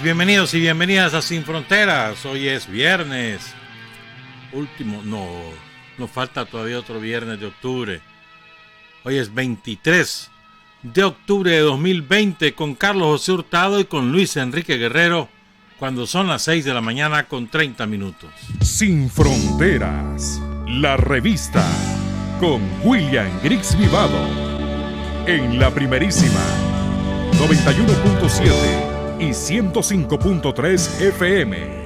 bienvenidos y bienvenidas a Sin Fronteras. Hoy es viernes. Nos falta todavía otro viernes de octubre. Hoy es 23 de octubre de 2020 con Carlos José Hurtado y con Luis Enrique Guerrero, cuando son las 6 de la mañana con 30 minutos. Sin Fronteras, la revista con William Griggs Vivado en la primerísima 91.7 y 105.3 FM.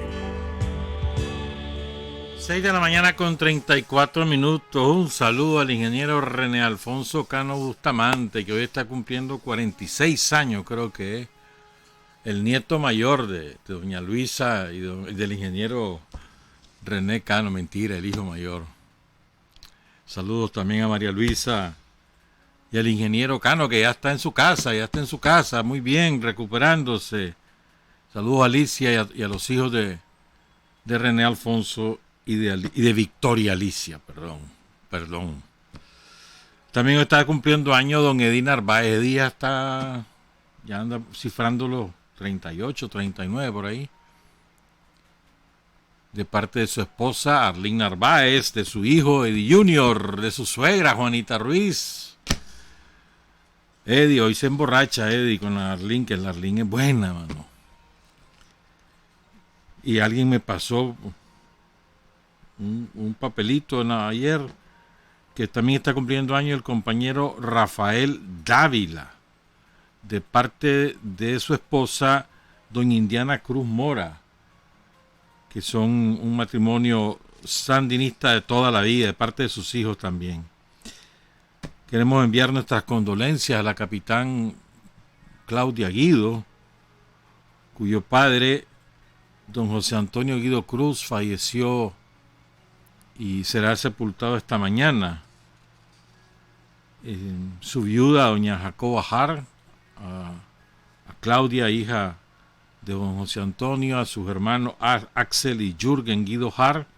6 de la mañana con 34 minutos. Un saludo al ingeniero René Alfonso Cano Bustamante, que hoy está cumpliendo 46 años, creo que es. El nieto mayor de doña Luisa y del ingeniero René Cano, mentira, el hijo mayor. Saludos también a María Luisa y al ingeniero Cano, que ya está en su casa, muy bien, recuperándose. Saludos a Alicia y a los hijos de René Alfonso y de Victoria Alicia, perdón. También está cumpliendo años don Edí Narváez. Edí ya anda cifrando los 38, 39 por ahí. De parte de su esposa Arlene Narváez, de su hijo Eddie Junior, de su suegra Juanita Ruiz. Eddie, hoy se emborracha Eddie con la Arlene, que la Arlene es buena, mano. Y alguien me pasó un papelito ayer, que también está cumpliendo años el compañero Rafael Dávila, de parte de su esposa doña Indiana Cruz Mora, que son un matrimonio sandinista de toda la vida, de parte de sus hijos también. Queremos enviar nuestras condolencias a la capitán Claudia Guido, cuyo padre, don José Antonio Guido Cruz, falleció y será sepultado esta mañana. Su viuda, doña Jacoba Har, a Claudia, hija de don José Antonio, a sus hermanos Axel y Jürgen Guido Har,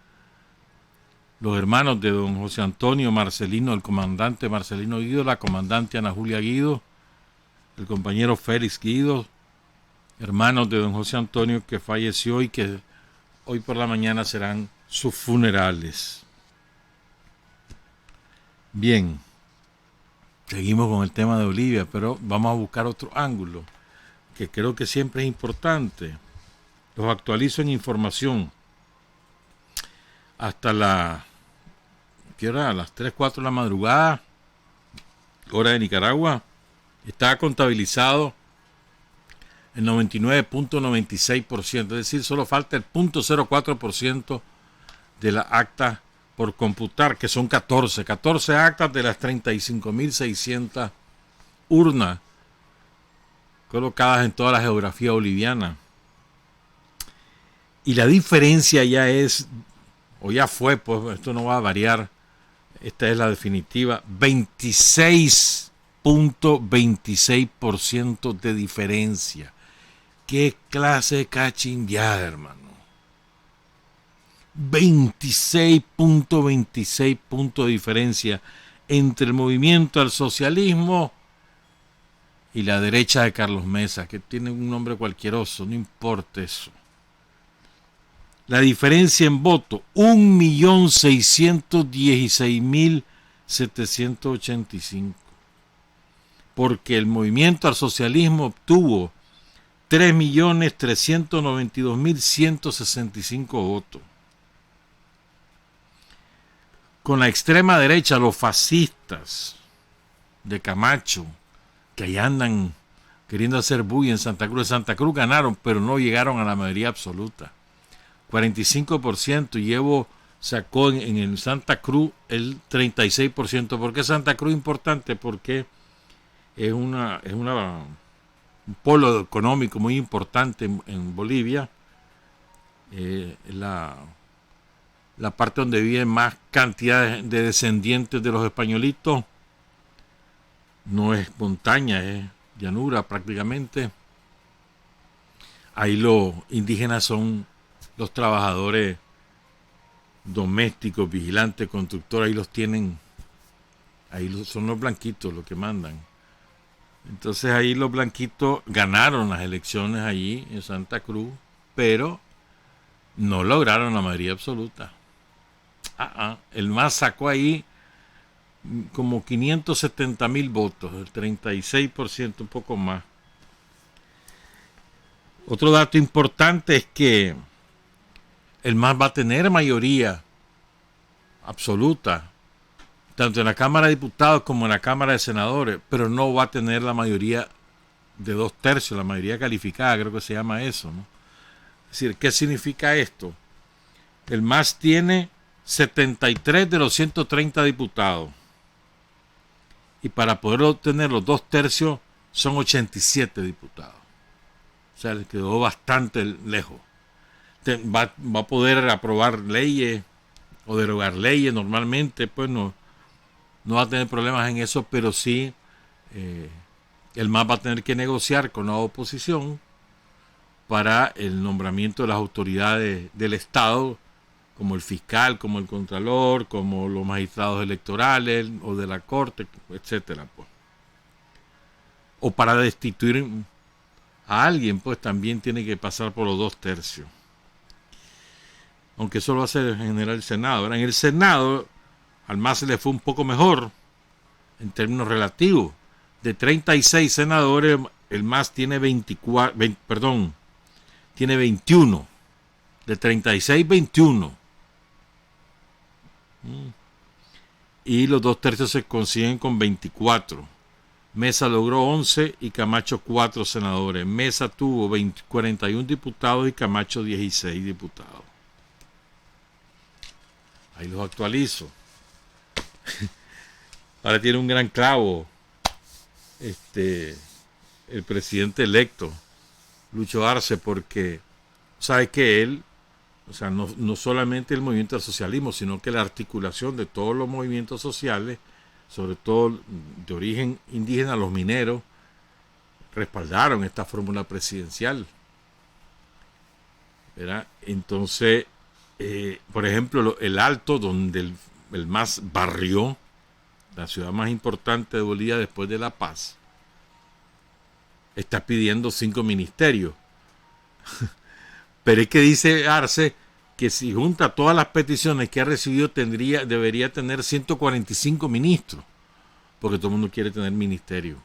los hermanos de don José Antonio, Marcelino, el comandante Marcelino Guido, la comandante Ana Julia Guido, el compañero Félix Guido, hermanos de don José Antonio, que falleció y que hoy por la mañana serán sus funerales. Bien, seguimos con el tema de Bolivia, pero vamos a buscar otro ángulo que creo que siempre es importante. Los actualizo en información. Hasta ¿qué hora? A las 3, 4 de la madrugada, hora de Nicaragua, está contabilizado el 99.96%, es decir, solo falta el 0.04% de la acta por computar, que son 14 actas de las 35.600 urnas colocadas en toda la geografía boliviana. Y la diferencia ya fue, pues esto no va a variar, esta es la definitiva, 26.26% de diferencia. ¿Qué clase de cachimbiada, hermano? 26.26 puntos de diferencia entre el movimiento al socialismo y la derecha de Carlos Mesa, que tiene un nombre cualquieroso, no importa eso. La diferencia en voto, 1.616.785. Porque el movimiento al socialismo obtuvo 3.392.165 votos. Con la extrema derecha, los fascistas de Camacho, que ahí andan queriendo hacer bulla en Santa Cruz. Santa Cruz ganaron, pero no llegaron a la mayoría absoluta. 45%, y Evo sacó en el Santa Cruz el 36%. ¿Por qué Santa Cruz es importante? Porque es un polo económico muy importante en Bolivia. La parte donde viven más cantidad de descendientes de los españolitos. No es montaña, es llanura prácticamente. Ahí los indígenas son los trabajadores domésticos, vigilantes, constructores, ahí los tienen, son los blanquitos los que mandan. Entonces ahí los blanquitos ganaron las elecciones allí en Santa Cruz, pero no lograron la mayoría absoluta. El MAS sacó ahí como 570,000 votos, el 36%, un poco más. Otro dato importante es que el MAS va a tener mayoría absoluta, tanto en la Cámara de Diputados como en la Cámara de Senadores, pero no va a tener la mayoría de 2/3, la mayoría calificada, creo que se llama eso, ¿no? Es decir, ¿qué significa esto? El MAS tiene 73 de los 130 diputados, y para poder obtener los 2/3 son 87 diputados. O sea, le quedó bastante lejos. Va a poder aprobar leyes o derogar leyes normalmente, pues no va a tener problemas en eso, pero sí el MAS va a tener que negociar con la oposición para el nombramiento de las autoridades del Estado, como el fiscal, como el contralor, como los magistrados electorales o de la corte, etcétera, pues. O para destituir a alguien, pues también tiene que pasar por los 2/3. Aunque eso lo hace en general el Senado, ¿verdad? En el Senado al MAS se le fue un poco mejor en términos relativos. De 36 senadores, el MAS tiene 21. De 36, 21. Y los 2/3 se consiguen con 24. Mesa logró 11 y Camacho 4 senadores. Mesa tuvo 41 diputados y Camacho 16 diputados. Ahí los actualizo. Ahora tiene un gran clavo el presidente electo, Lucho Arce, porque sabe que él, o sea, no solamente el movimiento del socialismo, sino que la articulación de todos los movimientos sociales, sobre todo de origen indígena, los mineros, respaldaron esta fórmula presidencial, ¿verdad? Entonces, por ejemplo, el Alto, donde el MAS barrió, la ciudad más importante de Bolivia después de La Paz, está pidiendo 5 ministerios. Pero es que dice Arce que si junta todas las peticiones que ha recibido debería tener 145 ministros, porque todo el mundo quiere tener ministerio.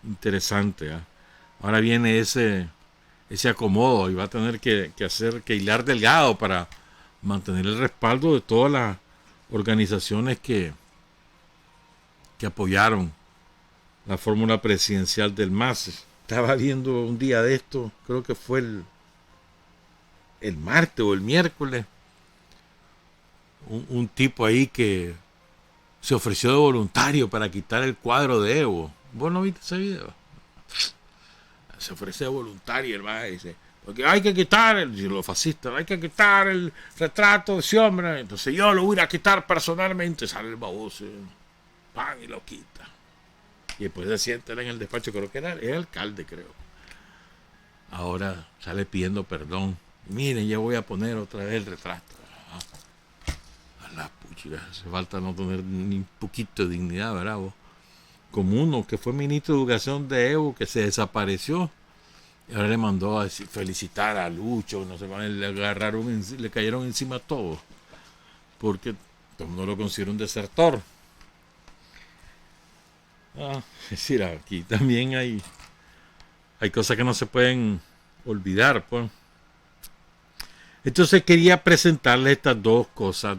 Interesante, ¿eh? Ahora viene ese acomodo y va a tener que hilar delgado para mantener el respaldo de todas las organizaciones que apoyaron la fórmula presidencial del MAS. Estaba viendo un día de esto, creo que fue el martes o el miércoles, un tipo ahí que se ofreció de voluntario para quitar el cuadro de Evo. ¿Vos no viste ese video? Se ofrece de voluntario, hermano, y dice, porque hay que quitar, los fascistas, hay que quitar el retrato de ese hombre, entonces yo lo voy a quitar personalmente. Sale el baboso, pan, y lo quita. Y después se sienta en el despacho, creo que era el alcalde, creo. Ahora sale pidiendo perdón. Miren, ya voy a poner otra vez el retrato. A la puchila, hace falta no tener ni un poquito de dignidad, ¿verdad vos? Como uno que fue ministro de Educación de Evo, que se desapareció. Y ahora le mandó a decir, felicitar a Lucho, no sé, le cayeron encima a todos. Porque todo el mundo lo considera un desertor. Es decir, aquí también hay cosas que no se pueden olvidar, pues. Entonces quería presentarles estas dos cosas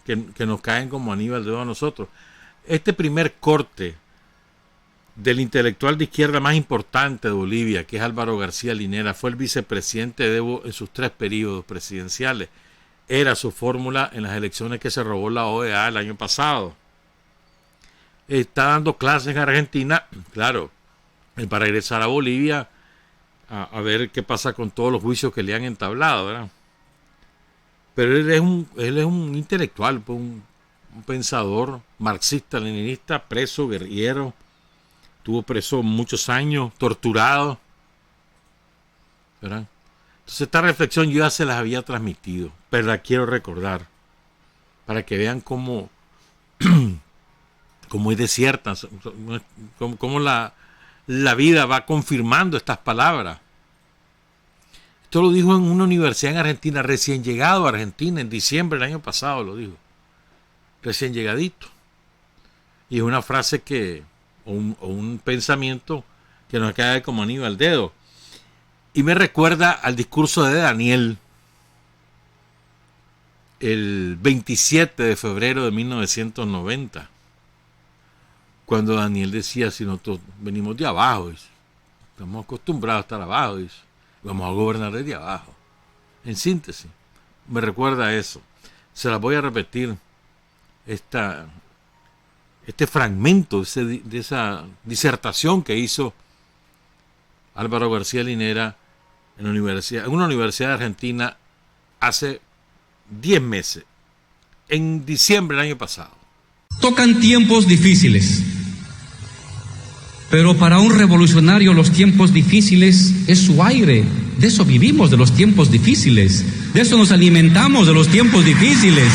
que nos caen como anillo al dedo a nosotros. Este primer corte del intelectual de izquierda más importante de Bolivia, que es Álvaro García Linera, fue el vicepresidente de Evo en sus 3 periodos presidenciales. Era su fórmula en las elecciones que se robó la OEA el año pasado. Está dando clases en Argentina, claro, para regresar a Bolivia a ver qué pasa con todos los juicios que le han entablado, ¿verdad? Pero él es un intelectual, un pensador marxista-leninista, preso, guerrillero, estuvo preso muchos años, torturado, ¿verdad? Entonces esta reflexión yo ya se las había transmitido, pero la quiero recordar para que vean cómo como es desierta, como la vida va confirmando estas palabras. Esto lo dijo en una universidad en Argentina, recién llegado a Argentina, en diciembre del año pasado lo dijo, recién llegadito. Y es una frase o un pensamiento que nos cae como anillo al dedo. Y me recuerda al discurso de Daniel, el 27 de febrero de 1990, cuando Daniel decía, si nosotros venimos de abajo, estamos acostumbrados a estar abajo, vamos a gobernar desde abajo. En síntesis, me recuerda a eso. Se las voy a repetir, este fragmento de esa disertación que hizo Álvaro García Linera en una universidad de Argentina hace 10 meses, en diciembre del año pasado. Tocan tiempos difíciles, pero para un revolucionario los tiempos difíciles es su aire. De eso vivimos, de los tiempos difíciles. De eso nos alimentamos, de los tiempos difíciles.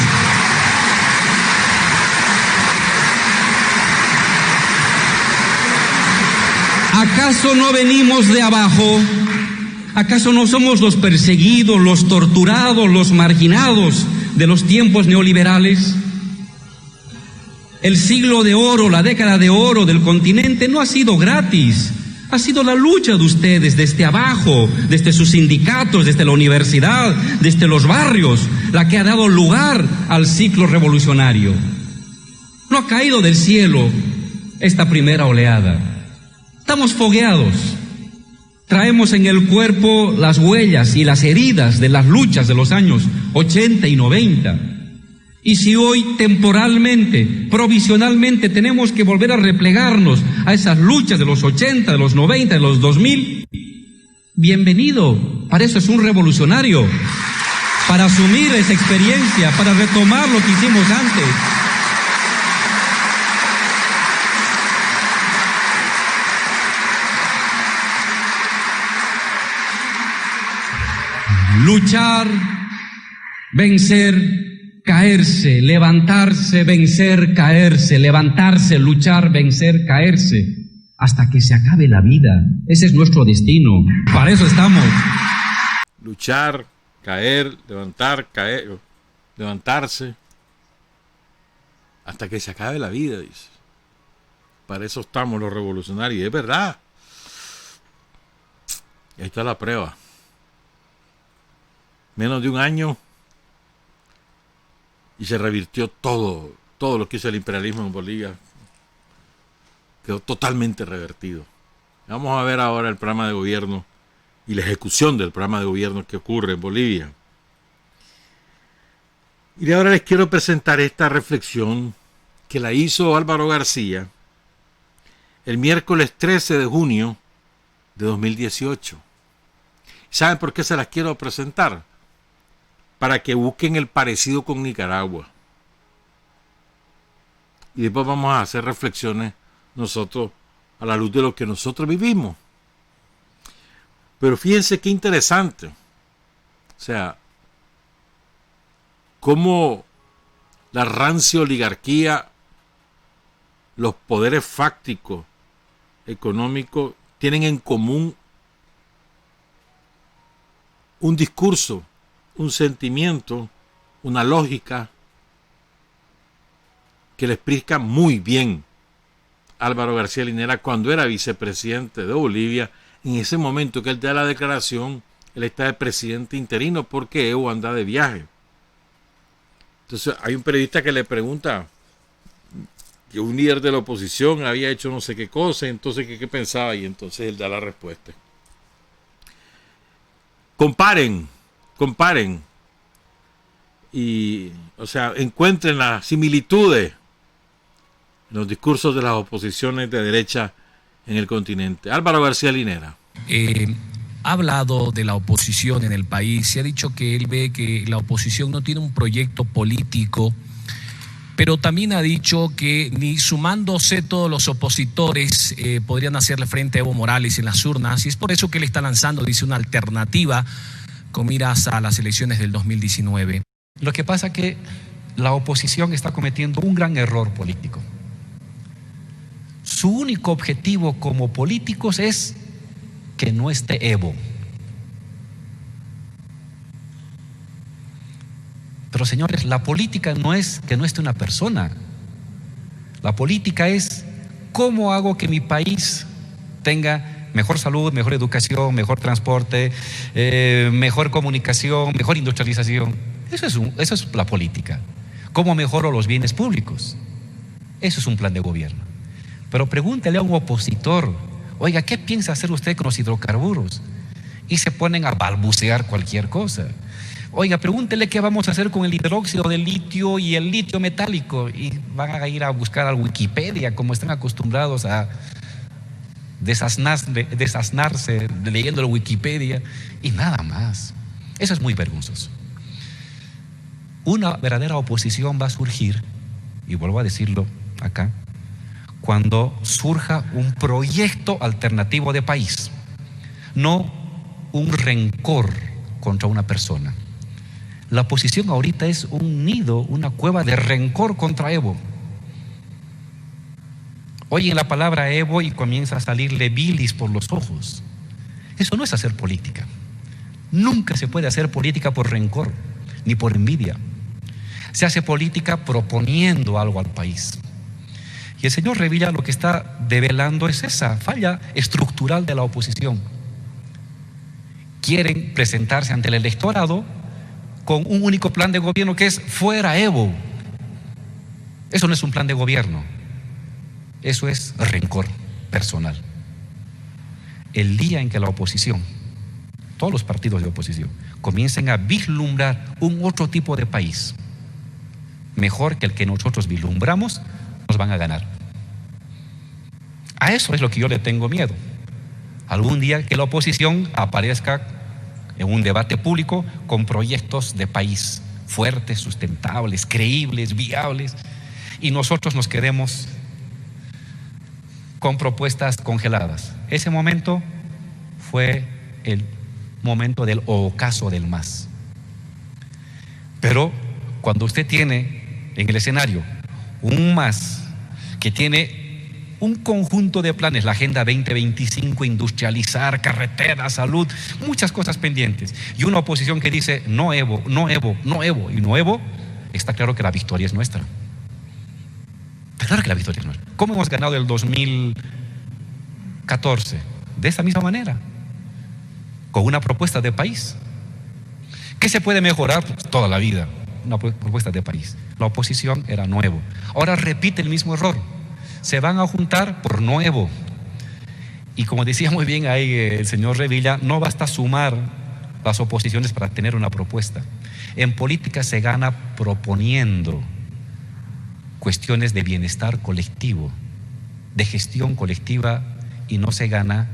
¿Acaso no venimos de abajo? ¿Acaso no somos los perseguidos, los torturados, los marginados de los tiempos neoliberales? El siglo de oro, la década de oro del continente no ha sido gratis. Ha sido la lucha de ustedes desde abajo, desde sus sindicatos, desde la universidad, desde los barrios, la que ha dado lugar al ciclo revolucionario. No ha caído del cielo esta primera oleada. Estamos fogueados. Traemos en el cuerpo las huellas y las heridas de las luchas de los años 80 y 90. Y si hoy temporalmente, provisionalmente tenemos que volver a replegarnos a esas luchas de los 80, de los 90, de los 2000, bienvenido. Para eso es un revolucionario. Para asumir esa experiencia, para retomar lo que hicimos antes. Luchar, vencer, caerse, levantarse, vencer, caerse, levantarse, luchar, vencer, caerse, hasta que se acabe la vida. Ese es nuestro destino. Para eso estamos. Luchar, caer, levantarse, hasta que se acabe la vida, dice. Para eso estamos los revolucionarios. Y es verdad. Y ahí está la prueba. Menos de un año y se revirtió todo lo que hizo el imperialismo en Bolivia. Quedó totalmente revertido. Vamos a ver ahora el programa de gobierno y la ejecución del programa de gobierno que ocurre en Bolivia. Y ahora les quiero presentar esta reflexión que la hizo Álvaro García el miércoles 13 de junio de 2018. ¿Saben por qué se las quiero presentar? Para que busquen el parecido con Nicaragua. Y después vamos a hacer reflexiones nosotros a la luz de lo que nosotros vivimos. Pero fíjense qué interesante. O sea, cómo la rancia oligarquía, los poderes fácticos, económicos, tienen en común un discurso, un sentimiento, una lógica que le explica muy bien Álvaro García Linera cuando era vicepresidente de Bolivia. En ese momento que él da la declaración, él está de presidente interino porque Evo anda de viaje. Entonces hay un periodista que le pregunta que un líder de la oposición había hecho no sé qué cosa, entonces ¿qué pensaba? Y entonces él da la respuesta. Comparen y, o sea, encuentren las similitudes en los discursos de las oposiciones de derecha en el continente. Álvaro García Linera. Ha hablado de la oposición en el país y ha dicho que él ve que la oposición no tiene un proyecto político, pero también ha dicho que ni sumándose todos los opositores podrían hacerle frente a Evo Morales en las urnas, y es por eso que él está lanzando, dice, una alternativa con miras a las elecciones del 2019. Lo que pasa es que la oposición está cometiendo un gran error político. Su único objetivo como políticos es que no esté Evo. Pero señores, la política no es que no esté una persona. La política es cómo hago que mi país tenga mejor salud, mejor educación, mejor transporte, mejor comunicación, mejor industrialización. Eso es la política. ¿Cómo mejoro los bienes públicos? Eso es un plan de gobierno. Pero pregúntele a un opositor, oiga, ¿qué piensa hacer usted con los hidrocarburos? Y se ponen a balbucear cualquier cosa. Oiga, pregúntele qué vamos a hacer con el hidróxido de litio y el litio metálico. Y van a ir a buscar a Wikipedia, como están acostumbrados a desasnarse leyendo la Wikipedia y nada más. Eso es muy vergonzoso. Una verdadera oposición va a surgir, y vuelvo a decirlo acá, cuando surja un proyecto alternativo de país, no un rencor contra una persona. La oposición ahorita es un nido, una cueva de rencor contra Evo. Oyen la palabra Evo y comienza a salirle bilis por los ojos. Eso no es hacer política. Nunca se puede hacer política por rencor, ni por envidia. Se hace política proponiendo algo al país. Y el señor Revilla lo que está develando es esa falla estructural de la oposición. Quieren presentarse ante el electorado con un único plan de gobierno que es fuera Evo. Eso no es un plan de gobierno. Eso es rencor personal. El día en que la oposición, todos los partidos de oposición, comiencen a vislumbrar un otro tipo de país mejor que el que nosotros vislumbramos, nos van a ganar. A eso es lo que yo le tengo miedo. Algún día que la oposición aparezca en un debate público con proyectos de país fuertes, sustentables, creíbles, viables, y nosotros nos quedemos con propuestas congeladas. Ese momento fue el momento del ocaso del MAS. Pero cuando usted tiene en el escenario un MAS que tiene un conjunto de planes, la Agenda 2025, industrializar, carreteras, salud, muchas cosas pendientes, y una oposición que dice no Evo, no Evo, no Evo y no Evo, está claro que la victoria es nuestra. Está claro que la victoria es nuestra. ¿Cómo hemos ganado el 2014? De esa misma manera, con una propuesta de país. ¿Qué se puede mejorar? Pues toda la vida, una propuesta de país. La oposición era nuevo. Ahora repite el mismo error. Se van a juntar por nuevo. Y como decía muy bien ahí el señor Revilla, no basta sumar las oposiciones para tener una propuesta. En política se gana proponiendo cuestiones de bienestar colectivo, de gestión colectiva, y no se gana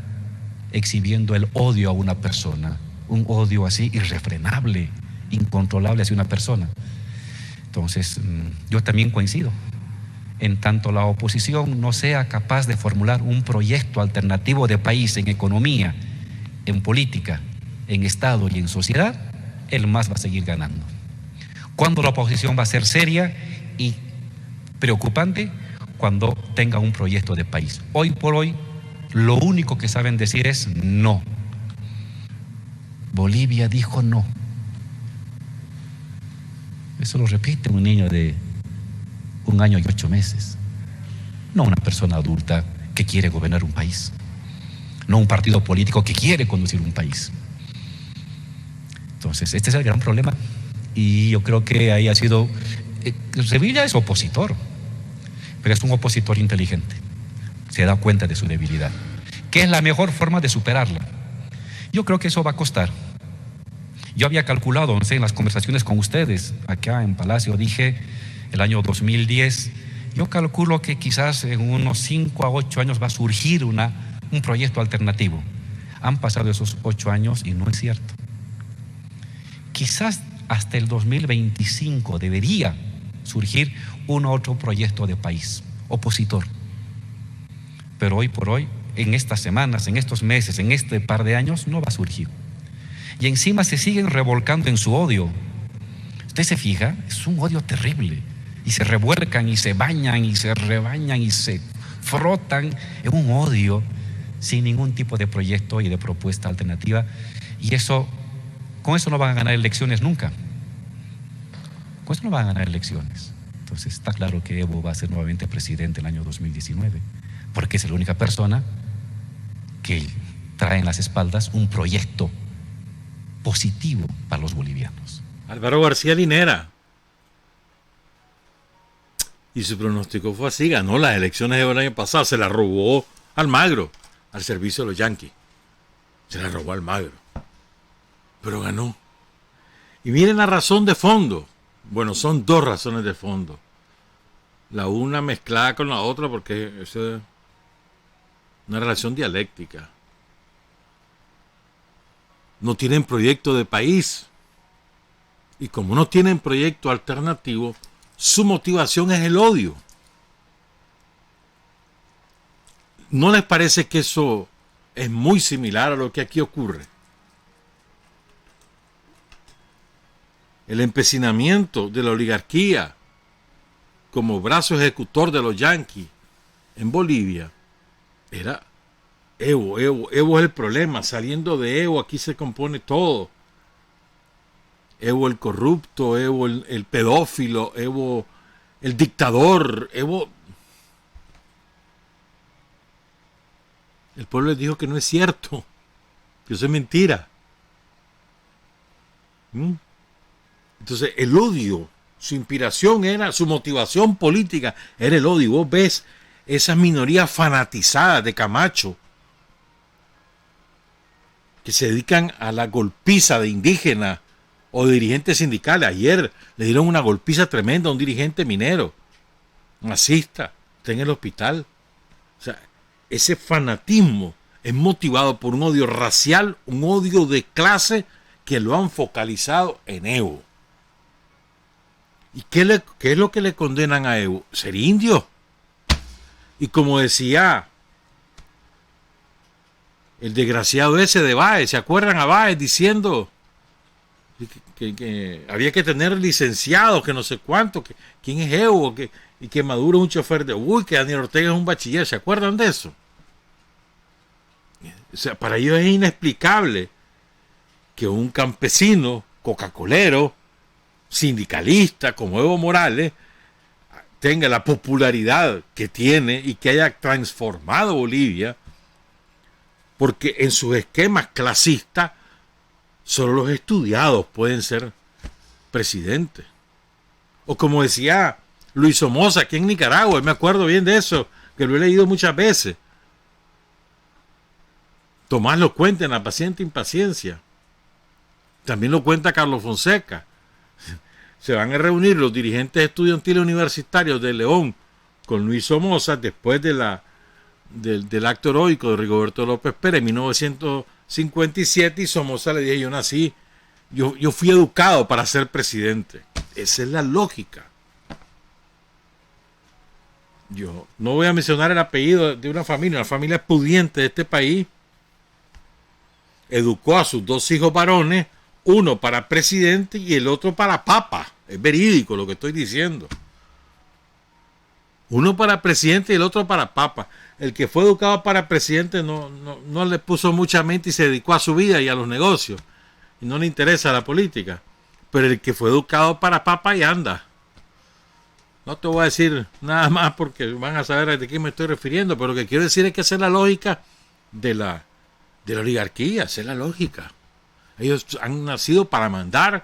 exhibiendo el odio a una persona, un odio así irrefrenable, incontrolable hacia una persona. Entonces, yo también coincido. En tanto la oposición no sea capaz de formular un proyecto alternativo de país en economía, en política, en Estado y en sociedad, el MAS va a seguir ganando. ¿Cuándo la oposición va a ser seria y preocupante? Cuando tenga un proyecto de país. Hoy por hoy, lo único que saben decir es no. Bolivia dijo no. Eso lo repite un niño de 1 año y 8 meses. No una persona adulta que quiere gobernar un país. No un partido político que quiere conducir un país. Entonces, este es el gran problema. Y yo creo que ahí ha sido... Revilla es opositor, pero es un opositor inteligente. Se da cuenta de su debilidad. ¿Qué es la mejor forma de superarla? Yo creo que eso va a costar. Yo había calculado, no sé, en las conversaciones con ustedes, acá en Palacio, dije, el año 2010, yo calculo que quizás en unos 5 a 8 años va a surgir un proyecto alternativo. Han pasado esos 8 años y no es cierto. Quizás hasta el 2025 debería surgir un otro proyecto de país, opositor. Pero hoy por hoy, en estas semanas, en estos meses, en este par de años, no va a surgir. Y encima se siguen revolcando en su odio. Usted se fija, es un odio terrible. Y se revuelcan y se bañan y se rebañan y se frotan en un odio sin ningún tipo de proyecto y de propuesta alternativa, y con eso no van a ganar elecciones nunca. Con eso no van a ganar elecciones. Entonces está claro que Evo va a ser nuevamente presidente en el año 2019, porque es la única persona que trae en las espaldas un proyecto positivo para los bolivianos. Álvaro García Linera. Y su pronóstico fue así, ganó las elecciones del año pasado, se la robó Almagro, al servicio de los yanquis. Se la robó Almagro. Pero ganó. Y miren la razón de fondo. Bueno, son dos razones de fondo. La una mezclada con la otra porque es una relación dialéctica. No tienen proyecto de país. Y como no tienen proyecto alternativo, su motivación es el odio. ¿No les parece que eso es muy similar a lo que aquí ocurre? El empecinamiento de la oligarquía como brazo ejecutor de los yanquis en Bolivia era Evo es el problema. Saliendo de Evo aquí se compone todo. Evo el corrupto, Evo el pedófilo, Evo el dictador, Evo. El pueblo les dijo que no es cierto, que eso es mentira. Entonces el odio, su inspiración era, su motivación política era el odio. Vos ves esas minorías fanatizadas de Camacho que se dedican a la golpiza de indígenas o de dirigentes sindicales. Ayer le dieron una golpiza tremenda a un dirigente minero, masista, está en el hospital. O sea, ese fanatismo es motivado por un odio racial, un odio de clase que lo han focalizado en Evo. ¿Y qué es lo que le condenan a Evo? Ser indio. Y como decía el desgraciado ese de Báez, ¿se acuerdan a Báez diciendo que había que tener licenciados, que no sé cuánto, que quién es Evo, y que Maduro es un chofer de Uy, que Daniel Ortega es un bachiller? ¿Se acuerdan de eso? O sea, para ellos es inexplicable que un campesino coca-colero, sindicalista como Evo Morales, tenga la popularidad que tiene y que haya transformado Bolivia, porque en sus esquemas clasistas solo los estudiados pueden ser presidentes. O como decía Luis Somoza aquí en Nicaragua, me acuerdo bien de eso, que lo he leído muchas veces. Tomás lo cuenta en La paciente impaciencia. También lo cuenta Carlos Fonseca. Se van a reunir los dirigentes estudiantiles universitarios de León con Luis Somoza después del acto heroico de Rigoberto López Pérez en 1957, y Somoza le dije: yo nací, yo fui educado para ser presidente. Esa es la lógica. Yo no voy a mencionar el apellido de una familia pudiente de este país. Educó a sus dos hijos varones, uno para presidente y el otro para papa. Es verídico lo que estoy diciendo. Uno para presidente y el otro para papa. El que fue educado para presidente no le puso mucha mente y se dedicó a su vida y a los negocios. Y no le interesa la política. Pero el que fue educado para papa y anda. No te voy a decir nada más porque van a saber de qué me estoy refiriendo. Pero lo que quiero decir es que esa es la lógica de la oligarquía. Esa es la lógica. Ellos han nacido para mandar,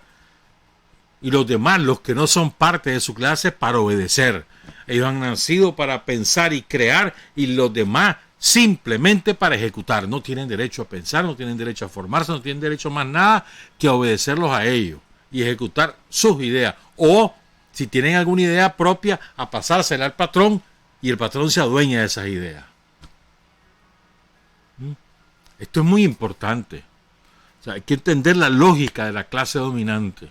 y los demás, los que no son parte de su clase, para obedecer. Ellos han nacido para pensar y crear, y los demás simplemente para ejecutar. No tienen derecho a pensar, no tienen derecho a formarse, no tienen derecho a más nada que a obedecerlos a ellos y ejecutar sus ideas. O, si tienen alguna idea propia, a pasársela al patrón, y el patrón se adueña de esas ideas. Esto es muy importante. O sea, hay que entender la lógica de la clase dominante,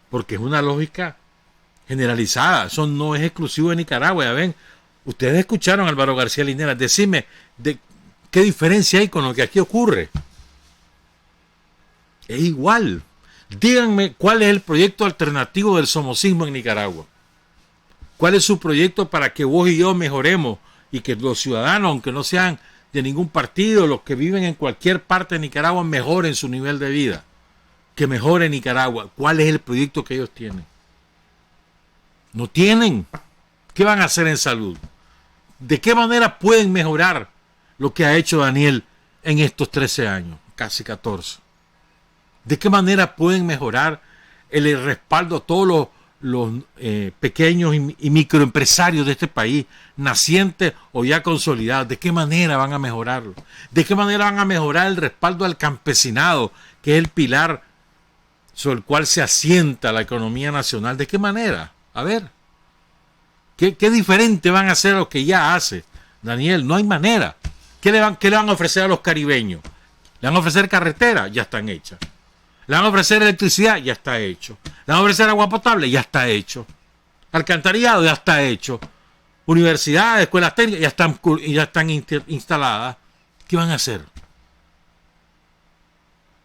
porque es una lógica generalizada. Eso no es exclusivo de Nicaragua. Ya ven, ustedes escucharon a Álvaro García Linera. Decime, ¿qué diferencia hay con lo que aquí ocurre? Es igual. Díganme cuál es el proyecto alternativo del somocismo en Nicaragua. ¿Cuál es su proyecto para que vos y yo mejoremos y que los ciudadanos, aunque no sean de ningún partido, los que viven en cualquier parte de Nicaragua, mejoren su nivel de vida. Que mejore Nicaragua. ¿Cuál es el proyecto que ellos tienen? No tienen. ¿Qué van a hacer en salud? ¿De qué manera pueden mejorar lo que ha hecho Daniel en estos 13 años, casi 14? ¿De qué manera pueden mejorar el respaldo a todos los pequeños y microempresarios de este país, nacientes o ya consolidados? ¿De qué manera van a mejorarlo? ¿De qué manera van a mejorar el respaldo al campesinado, que es el pilar sobre el cual se asienta la economía nacional? ¿De qué manera? A ver, ¿qué diferente van a hacer a lo que ya hace Daniel? No hay manera. ¿Qué le van a ofrecer a los caribeños? ¿Le van a ofrecer carretera? Ya están hechas. ¿Le van a ofrecer electricidad? Ya está hecho. ¿Le van a ofrecer agua potable? Ya está hecho. Alcantarillado? Ya está hecho. Universidades, escuelas técnicas ya están instaladas. ¿Qué van a hacer?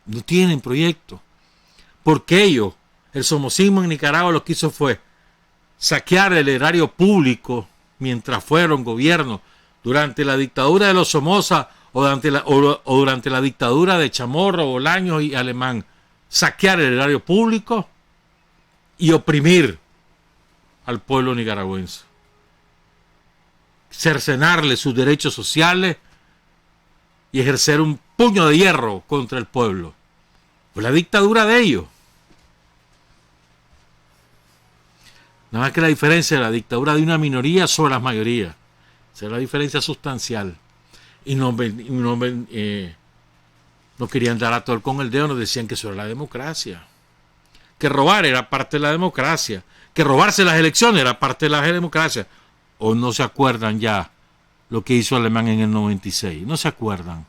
No tienen proyecto. Porque ellos, el somocismo en Nicaragua, lo que hizo fue saquear el erario público mientras fueron gobierno durante la dictadura de los Somoza o durante la dictadura de Chamorro, Bolaños y Alemán. Saquear el erario público y oprimir al pueblo nicaragüense. Cercenarle sus derechos sociales y ejercer un puño de hierro contra el pueblo. Fue la dictadura de ellos. Nada más que la diferencia de la dictadura de una minoría sobre las mayorías. Esa es la diferencia sustancial. Y no querían dar a todo con el dedo, nos decían que eso era la democracia. Que robar era parte de la democracia. Que robarse las elecciones era parte de la democracia. ¿O no se acuerdan ya lo que hizo Alemán en el 96? ¿No se acuerdan?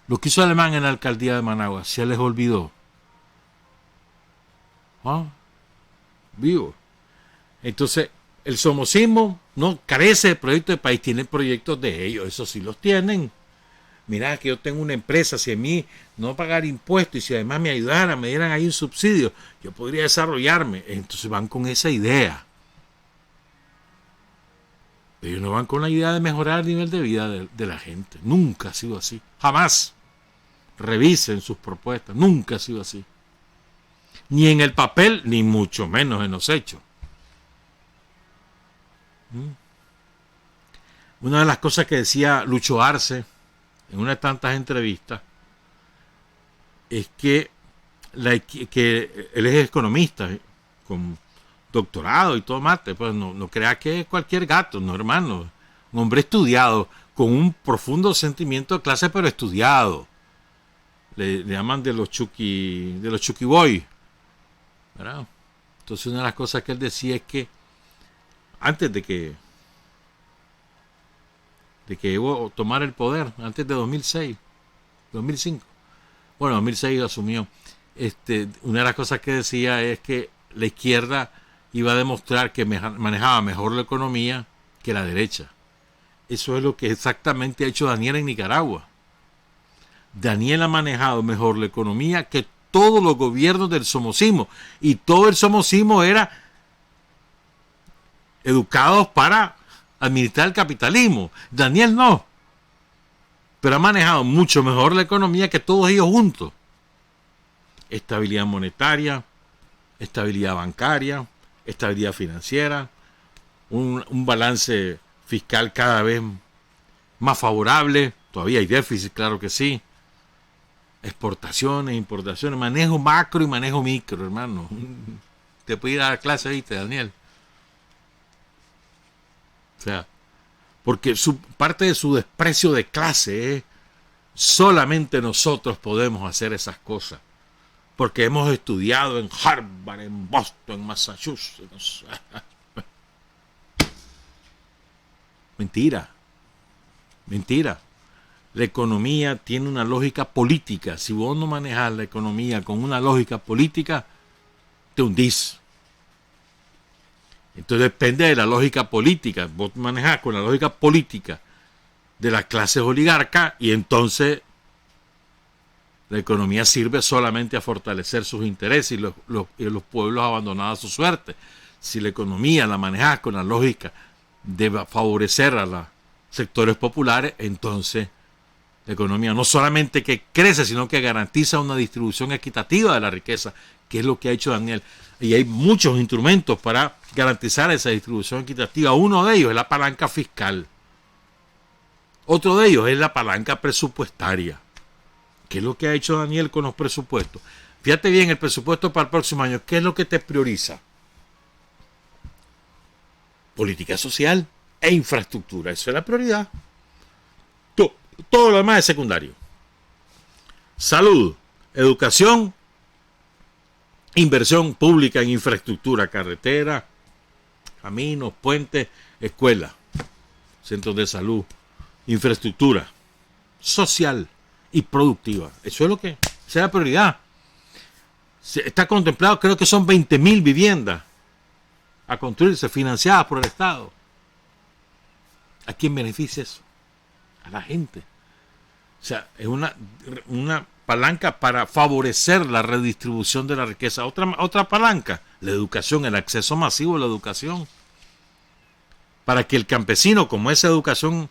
Lo que hizo Alemán en la alcaldía de Managua, ¿se les olvidó? ¿Ah? Vivo. Entonces, el somocismo no carece de proyectos de país, tiene proyectos de ellos, eso sí los tienen. Mira, que yo tengo una empresa, si a mí no pagar impuestos y si además me ayudaran, me dieran ahí un subsidio, yo podría desarrollarme. Entonces van con esa idea. Pero ellos no van con la idea de mejorar el nivel de vida de la gente. Nunca ha sido así. Jamás. Revisen sus propuestas. Nunca ha sido así. Ni en el papel, ni mucho menos en los hechos. Una de las cosas que decía Lucho Arce en una de tantas entrevistas es que él es economista con doctorado y todo mate, pues no crea que es cualquier gato, no, hermano, un hombre estudiado con un profundo sentimiento de clase, pero estudiado. Le llaman de los Chucky Boy, ¿verdad? Entonces una de las cosas que él decía es que antes de que Evo tomara el poder, antes de 2005, bueno, 2006 asumió, una de las cosas que decía es que la izquierda iba a demostrar que manejaba mejor la economía que la derecha. Eso es lo que exactamente ha hecho Daniel en Nicaragua. Daniel ha manejado mejor la economía que todos los gobiernos del somocismo, y todo el somocismo era educados para administrar el capitalismo. Daniel no, pero ha manejado mucho mejor la economía que todos ellos juntos. Estabilidad monetaria, estabilidad bancaria, estabilidad financiera, un balance fiscal cada vez más favorable. Todavía hay déficit, claro que sí. Exportaciones, importaciones, manejo macro y manejo micro, hermano. Te puede ir a dar clase, ¿viste, Daniel? O sea, porque parte de su desprecio de clase es solamente nosotros podemos hacer esas cosas. Porque hemos estudiado en Harvard, en Boston, en Massachusetts. Mentira. Mentira. La economía tiene una lógica política. Si vos no manejas la economía con una lógica política, te hundís. Entonces depende de la lógica política. Vos manejás con la lógica política de las clases oligarcas y entonces la economía sirve solamente a fortalecer sus intereses y los pueblos abandonados a su suerte. Si la economía la manejás con la lógica de favorecer a los sectores populares, entonces la economía no solamente que crece, sino que garantiza una distribución equitativa de la riqueza, que es lo que ha hecho Daniel. Y hay muchos instrumentos para garantizar esa distribución equitativa. Uno de ellos es la palanca fiscal. Otro de ellos es la palanca presupuestaria. ¿Qué es lo que ha hecho Daniel con los presupuestos? Fíjate bien, el presupuesto para el próximo año, ¿qué es lo que te prioriza? Política social e infraestructura. Eso es la prioridad. Todo lo demás es secundario. Salud, educación, inversión pública en infraestructura, carretera, caminos, puentes, escuelas, centros de salud, infraestructura social y productiva. Eso es lo que sea la prioridad. Está contemplado, creo que son 20.000 viviendas a construirse, financiadas por el Estado. ¿A quién beneficia eso? A la gente. O sea, es una palanca para favorecer la redistribución de la riqueza. Otra palanca, la educación, el acceso masivo a la educación. Para que el campesino, como esa educación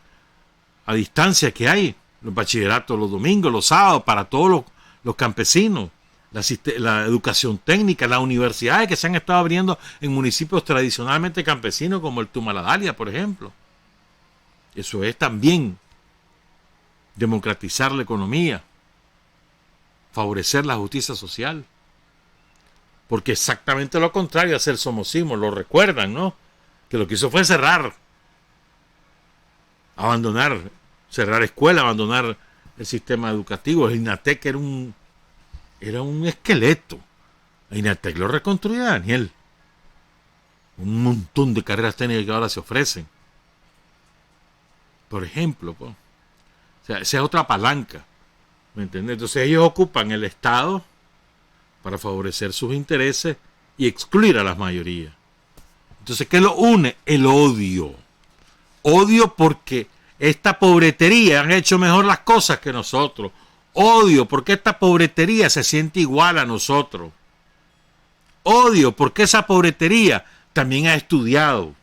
a distancia que hay, los bachilleratos los domingos, los sábados, para todos los campesinos, la educación técnica, las universidades que se han estado abriendo en municipios tradicionalmente campesinos como el Tumaladalia, por ejemplo. Eso es también democratizar la economía, favorecer la justicia social, porque exactamente lo contrario es el somocismo. Lo recuerdan, ¿no? Que lo que hizo fue cerrar escuelas, abandonar el sistema educativo. El INATEC era un esqueleto. El INATEC lo reconstruyó Daniel. Un montón de carreras técnicas que ahora se ofrecen. Por ejemplo, pues. O sea, esa es otra palanca. ¿Me entiendes? Entonces ellos ocupan el Estado para favorecer sus intereses y excluir a las mayorías. Entonces, ¿qué lo une? El odio. Odio porque esta pobretería han hecho mejor las cosas que nosotros. Odio porque esta pobretería se siente igual a nosotros. Odio porque esa pobretería también ha estudiado.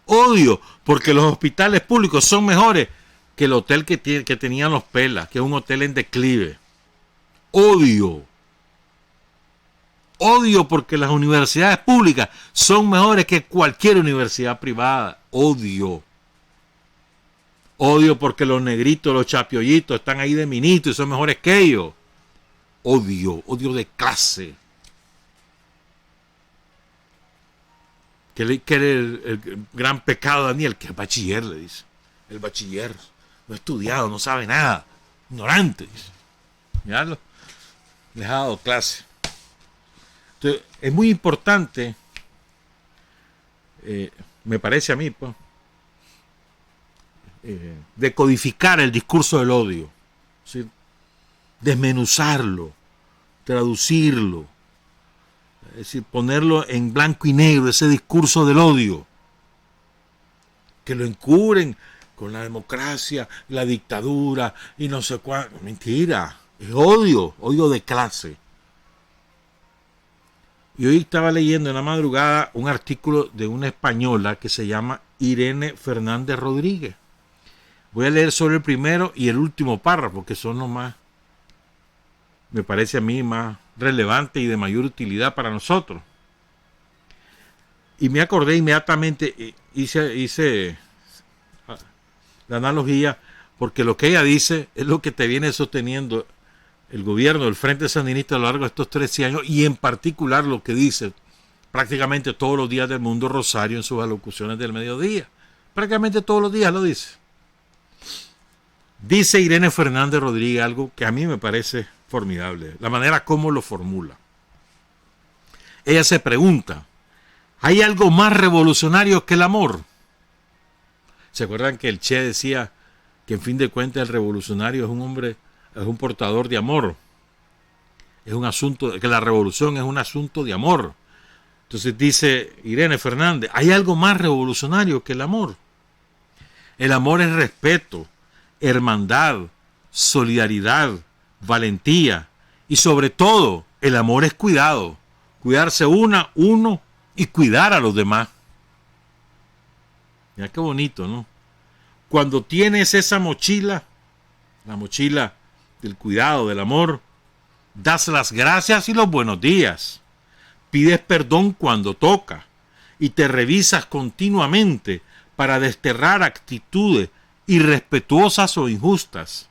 Odio porque los hospitales públicos son mejores que el hotel que tenían los Pelas, que es un hotel en declive. Odio. Odio porque las universidades públicas son mejores que cualquier universidad privada. Odio. Odio porque los negritos, los chapiollitos están ahí de ministros y son mejores que ellos. Odio. Odio de clase. Que era el gran pecado de Daniel, que es bachiller, le dice. El bachiller no ha estudiado, no sabe nada. Ignorante, dice. Ya les ha dado clase. Entonces, es muy importante, me parece a mí, pues, decodificar el discurso del odio, ¿sí? Desmenuzarlo, traducirlo, es decir, ponerlo en blanco y negro, ese discurso del odio, que lo encubren con la democracia, la dictadura y no sé cuánto. Mentira, es odio, odio de clase. Y hoy estaba leyendo en la madrugada un artículo de una española que se llama Irene Fernández Rodríguez. Voy a leer solo el primero y el último párrafo, que son los más, me parece a mí, más relevantes y de mayor utilidad para nosotros. Y me acordé inmediatamente, hice la analogía, porque lo que ella dice es lo que te viene sosteniendo el gobierno del Frente Sandinista a lo largo de estos 13 años, y en particular lo que dice prácticamente todos los días del mundo Rosario en sus alocuciones del mediodía. Prácticamente todos los días lo dice. Dice Irene Fernández Rodríguez algo que a mí me parece formidable, la manera como lo formula. Ella se pregunta, ¿hay algo más revolucionario que el amor? ¿Se acuerdan que el Che decía que en fin de cuentas el revolucionario es un hombre, es un portador de amor? Es un asunto, que la revolución es un asunto de amor. Entonces dice Irene Fernández, ¿hay algo más revolucionario que el amor? El amor es respeto, hermandad, solidaridad, valentía, y sobre todo el amor es cuidado, cuidarse uno y cuidar a los demás. Mira qué bonito, ¿no? Cuando tienes esa mochila, la mochila del cuidado, del amor, das las gracias y los buenos días. Pides perdón cuando toca y te revisas continuamente para desterrar actitudes irrespetuosas o injustas.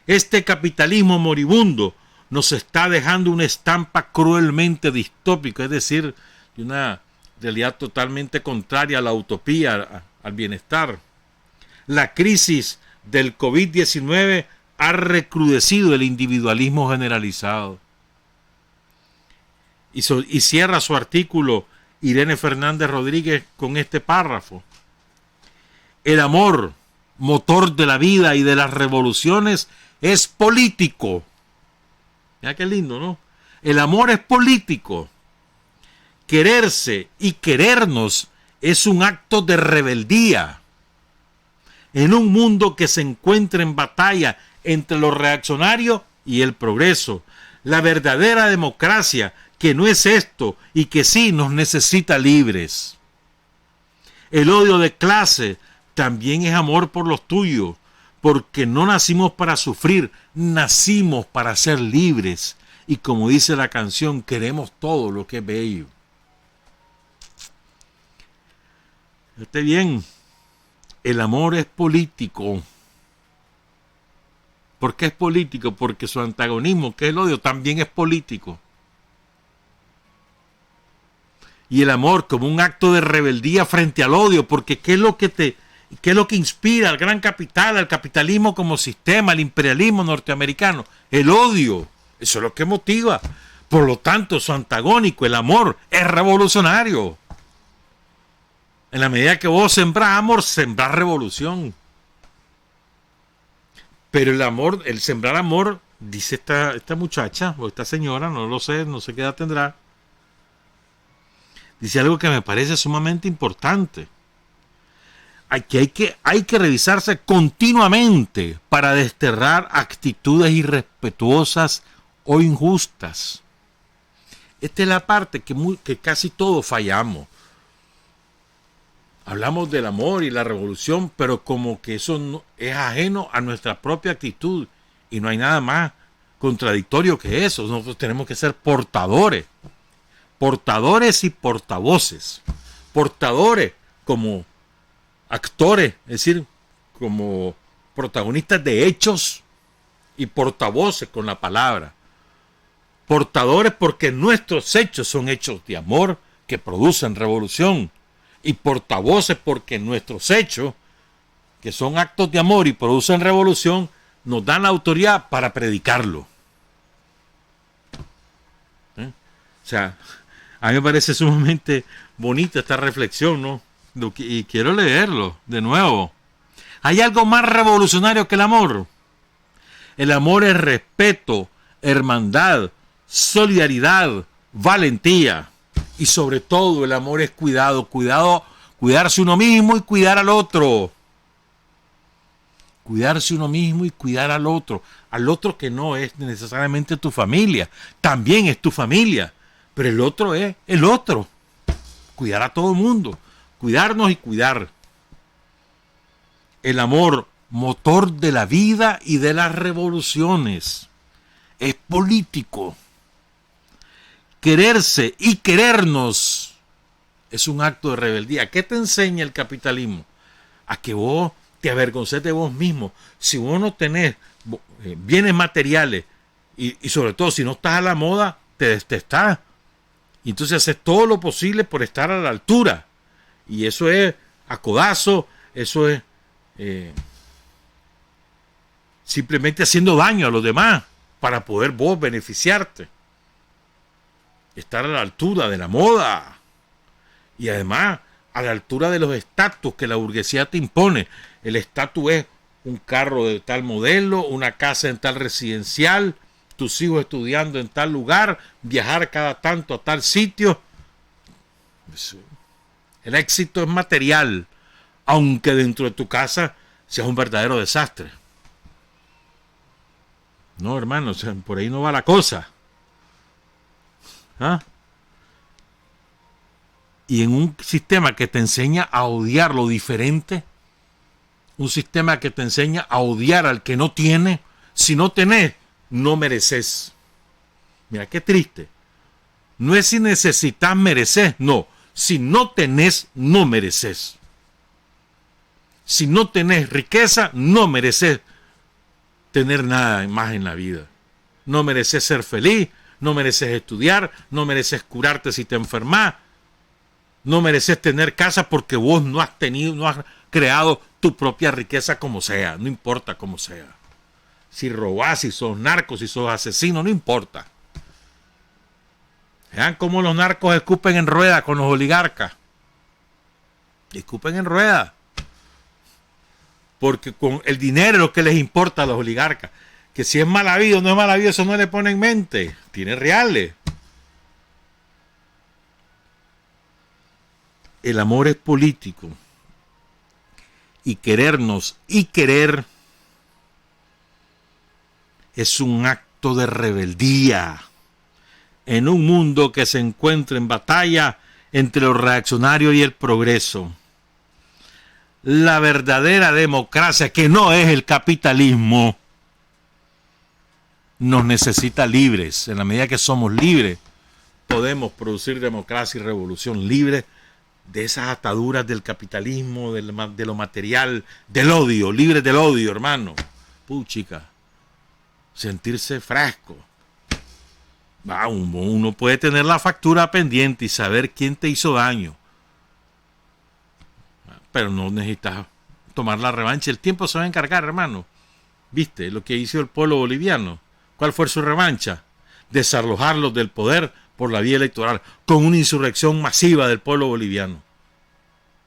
Este capitalismo moribundo nos está dejando una estampa cruelmente distópica, es decir, de una realidad totalmente contraria a la utopía, al bienestar. La crisis del COVID-19 ha recrudecido el individualismo generalizado. Y cierra su artículo Irene Fernández Rodríguez con este párrafo. El amor, motor de la vida y de las revoluciones, es político. Mira qué lindo, ¿no? El amor es político. Quererse y querernos es un acto de rebeldía. En un mundo que se encuentra en batalla entre lo reaccionario y el progreso, la verdadera democracia, que no es esto y que sí nos necesita libres. El odio de clase también es amor por los tuyos, porque no nacimos para sufrir, nacimos para ser libres. Y como dice la canción, queremos todo lo que es bello. Esté bien, el amor es político. ¿Por qué es político? Porque su antagonismo, que es el odio, también es político. Y el amor como un acto de rebeldía frente al odio, porque ¿qué es lo que inspira al gran capital, al capitalismo como sistema, al imperialismo norteamericano? El odio. Eso es lo que motiva. Por lo tanto, su antagónico, el amor, es revolucionario. En la medida que vos sembrás amor, sembrás revolución. Pero el amor, el sembrar amor, dice esta muchacha, o esta señora, no lo sé, no sé qué edad tendrá, dice algo que me parece sumamente importante. Hay que revisarse continuamente para desterrar actitudes irrespetuosas o injustas. Esta es la parte que casi todos fallamos. Hablamos del amor y la revolución, pero como que eso no, es ajeno a nuestra propia actitud. Y no hay nada más contradictorio que eso. Nosotros tenemos que ser portadores. Portadores y portavoces. Portadores como actores, es decir, como protagonistas de hechos, y portavoces con la palabra. Portadores porque nuestros hechos son hechos de amor que producen revolución. Y portavoces porque nuestros hechos, que son actos de amor y producen revolución, nos dan la autoridad para predicarlo. O sea, a mí me parece sumamente bonita esta reflexión, ¿no? Y quiero leerlo de nuevo. ¿Hay algo más revolucionario que el amor? El amor es respeto, hermandad, solidaridad, valentía. Y sobre todo el amor es cuidado, cuidarse uno mismo y cuidar al otro. Cuidarse uno mismo y cuidar al otro que no es necesariamente tu familia, también es tu familia, pero el otro es el otro. Cuidar a todo el mundo, cuidarnos y cuidar. El amor, motor de la vida y de las revoluciones, es político. Quererse y querernos es un acto de rebeldía. ¿Qué te enseña el capitalismo? A que vos te avergonces de vos mismo. Si vos no tenés bienes materiales y sobre todo si no estás a la moda, te detestás. Y entonces haces todo lo posible por estar a la altura. Y eso es a codazo, eso es simplemente haciendo daño a los demás para poder vos beneficiarte. Estar a la altura de la moda y además a la altura de los estatus que la burguesía te impone. El estatus es un carro de tal modelo, una casa en tal residencial, tus hijos estudiando en tal lugar, viajar cada tanto a tal sitio. El éxito es material, aunque dentro de tu casa seas un verdadero desastre. No, hermano, por ahí no va la cosa. ¿Ah? y en un sistema que te enseña a odiar lo diferente, un sistema que te enseña a odiar al que no tiene, si no tenés, no mereces. Mira qué triste. No es si necesitas, mereces, no. Si no tenés, no mereces. Si no tenés riqueza, no mereces tener nada más en la vida. No mereces ser feliz, no mereces estudiar, no mereces curarte si te enfermas, no mereces tener casa porque vos no has tenido, no has creado tu propia riqueza como sea, no importa cómo sea. Si robás, si sos narco, si sos asesino, no importa. Vean cómo los narcos escupen en rueda con los oligarcas. Escupen en rueda. Porque con el dinero es lo que les importa a los oligarcas. Que si es mal habido o no es mal habido, eso no le pone en mente. Tiene reales. El amor es político. Y querernos y querer es un acto de rebeldía en un mundo que se encuentra en batalla entre los reaccionarios y el progreso. La verdadera democracia, que no es el capitalismo, nos necesita libres. En la medida que somos libres, podemos producir democracia y revolución libre de esas ataduras del capitalismo, de lo material, del odio, libres del odio, hermano. Puchica, sentirse fresco. Uno puede tener la factura pendiente y saber quién te hizo daño, pero no necesitas tomar la revancha. El tiempo se va a encargar, hermano. ¿Viste lo que hizo el pueblo boliviano? ¿Cuál fue su revancha? Desalojarlos del poder por la vía electoral, con una insurrección masiva del pueblo boliviano,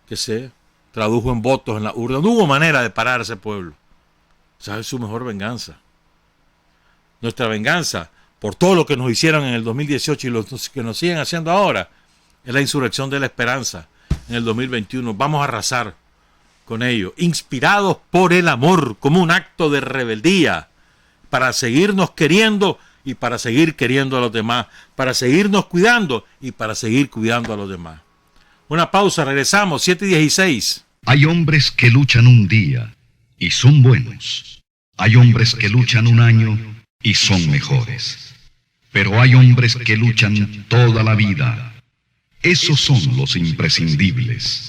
que se tradujo en votos en la urna. No hubo manera de parar a ese pueblo. ¿Sabe su mejor venganza? Nuestra venganza por todo lo que nos hicieron en el 2018 y lo que nos siguen haciendo ahora es la insurrección de la esperanza en el 2021. Vamos a arrasar con ello, inspirados por el amor, como un acto de rebeldía, para seguirnos queriendo y para seguir queriendo a los demás, para seguirnos cuidando y para seguir cuidando a los demás. Una pausa, regresamos, 7:16. Hay hombres que luchan un día y son buenos. Hay hombres que luchan un año y son mejores. Pero hay hombres que luchan toda la vida. Esos son los imprescindibles.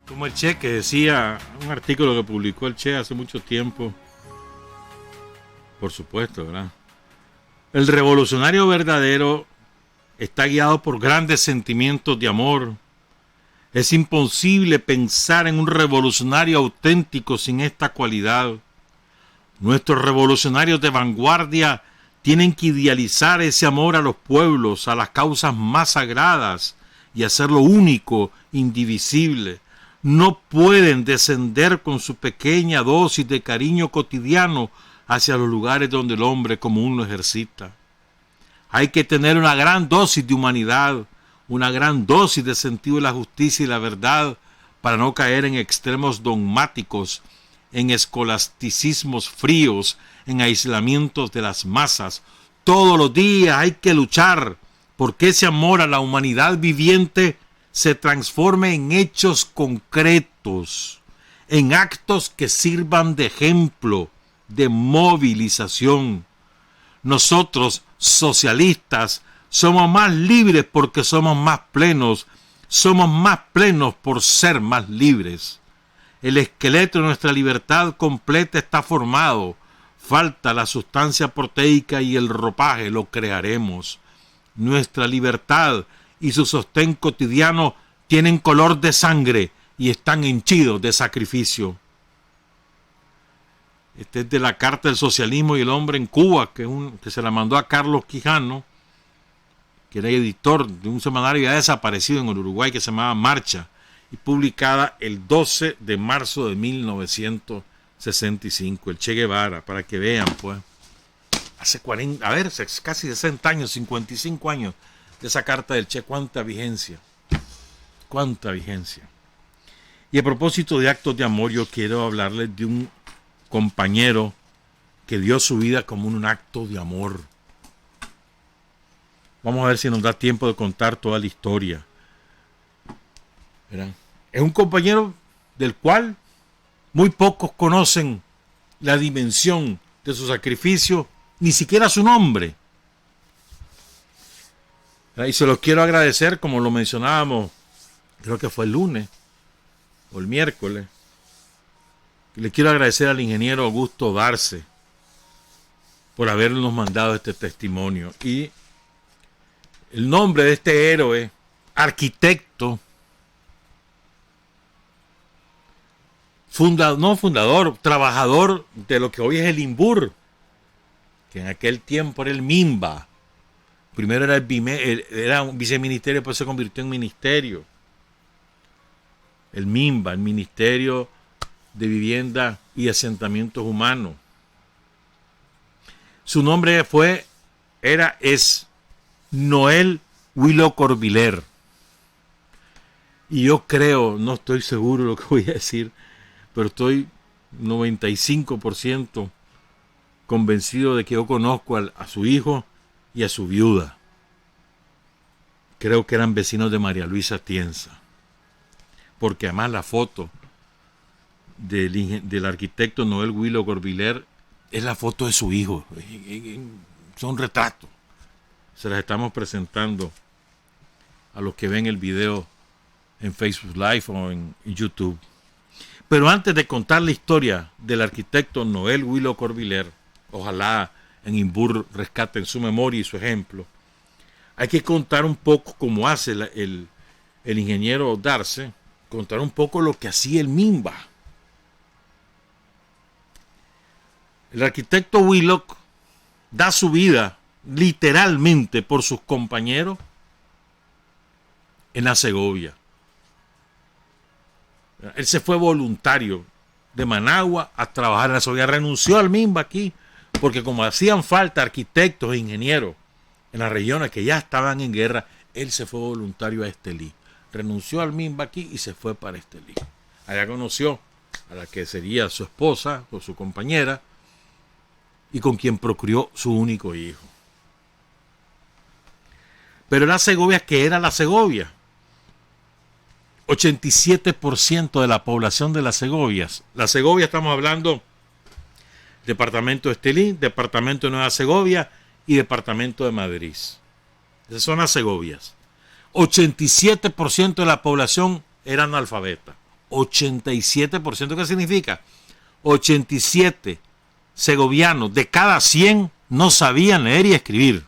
Como el Che, que decía, un artículo que publicó el Che hace mucho tiempo, por supuesto, ¿verdad? El revolucionario verdadero está guiado por grandes sentimientos de amor. Es imposible pensar en un revolucionario auténtico sin esta cualidad. Nuestros revolucionarios de vanguardia tienen que idealizar ese amor a los pueblos, a las causas más sagradas y hacerlo único, indivisible. No pueden descender con su pequeña dosis de cariño cotidiano hacia los lugares donde el hombre común lo ejercita. Hay que tener una gran dosis de humanidad, una gran dosis de sentido de la justicia y la verdad para no caer en extremos dogmáticos, en escolasticismos fríos, en aislamientos de las masas. Todos los días hay que luchar porque ese amor a la humanidad viviente se transforme en hechos concretos, en actos que sirvan de ejemplo, de movilización. Nosotros, socialistas, somos más libres porque somos más plenos por ser más libres. El esqueleto de nuestra libertad completa está formado. Falta la sustancia proteica y el ropaje, lo crearemos. Nuestra libertad y su sostén cotidiano tienen color de sangre y están henchidos de sacrificio. Este es de la Carta del Socialismo y el Hombre en Cuba, que se la mandó a Carlos Quijano, que era editor de un semanario ya desaparecido en el Uruguay que se llamaba Marcha, y publicada el 12 de marzo de 1965, el Che Guevara, para que vean, pues, hace casi 60 años, 55 años de esa carta del Che, cuánta vigencia. Y a propósito de actos de amor, yo quiero hablarles de un compañero que dio su vida como un acto de amor. Vamos a ver si nos da tiempo de contar toda la historia. ¿verdad? Es un compañero del cual muy pocos conocen la dimensión de su sacrificio, ni siquiera su nombre. Y se los quiero agradecer, como lo mencionábamos, creo que fue el lunes o el miércoles. Le quiero agradecer al ingeniero Augusto Darce por habernos mandado este testimonio. Y el nombre de este héroe, arquitecto, trabajador de lo que hoy es el INBUR, que en aquel tiempo era el MIMBA. Primero era un viceministerio, después se convirtió en ministerio. El MIMBA, el Ministerio de Vivienda y Asentamientos Humanos. Su nombre es Noel Huilo Corbiler. Y yo creo, no estoy seguro de lo que voy a decir, pero estoy 95% convencido de que yo conozco a su hijo y a su viuda. Creo que eran vecinos de María Luisa Tienza, porque además la foto del arquitecto Noel Huilo Corbiler es la foto de su hijo. Son retratos. Se las estamos presentando a los que ven el video en Facebook Live o en YouTube. Pero antes de contar la historia del arquitecto Noel Huilo Corbiler, ojalá en INBUR rescaten su memoria y su ejemplo, hay que contar un poco, como hace el ingeniero Darce, contar un poco lo que hacía el MIMBA. El arquitecto Willock da su vida literalmente por sus compañeros en la Segovia. Él se fue voluntario de Managua a trabajar en la Segovia. Renunció al MIMBA aquí porque como hacían falta arquitectos e ingenieros en las regiones que ya estaban en guerra, él se fue voluntario a Estelí. Renunció al MIMBA aquí y se fue para Estelí. Allá conoció a la que sería su esposa o su compañera y con quien procreó su único hijo. Pero la Segovia, ¿qué era la Segovia? 87% de la población de las Segovias. La Segovia, estamos hablando departamento de Estelí, departamento de Nueva Segovia y departamento de Madrid. Esas son las Segovias. 87% de la población era analfabeta. 87%, ¿qué significa? 87 segovianos de cada 100 no sabían leer y escribir.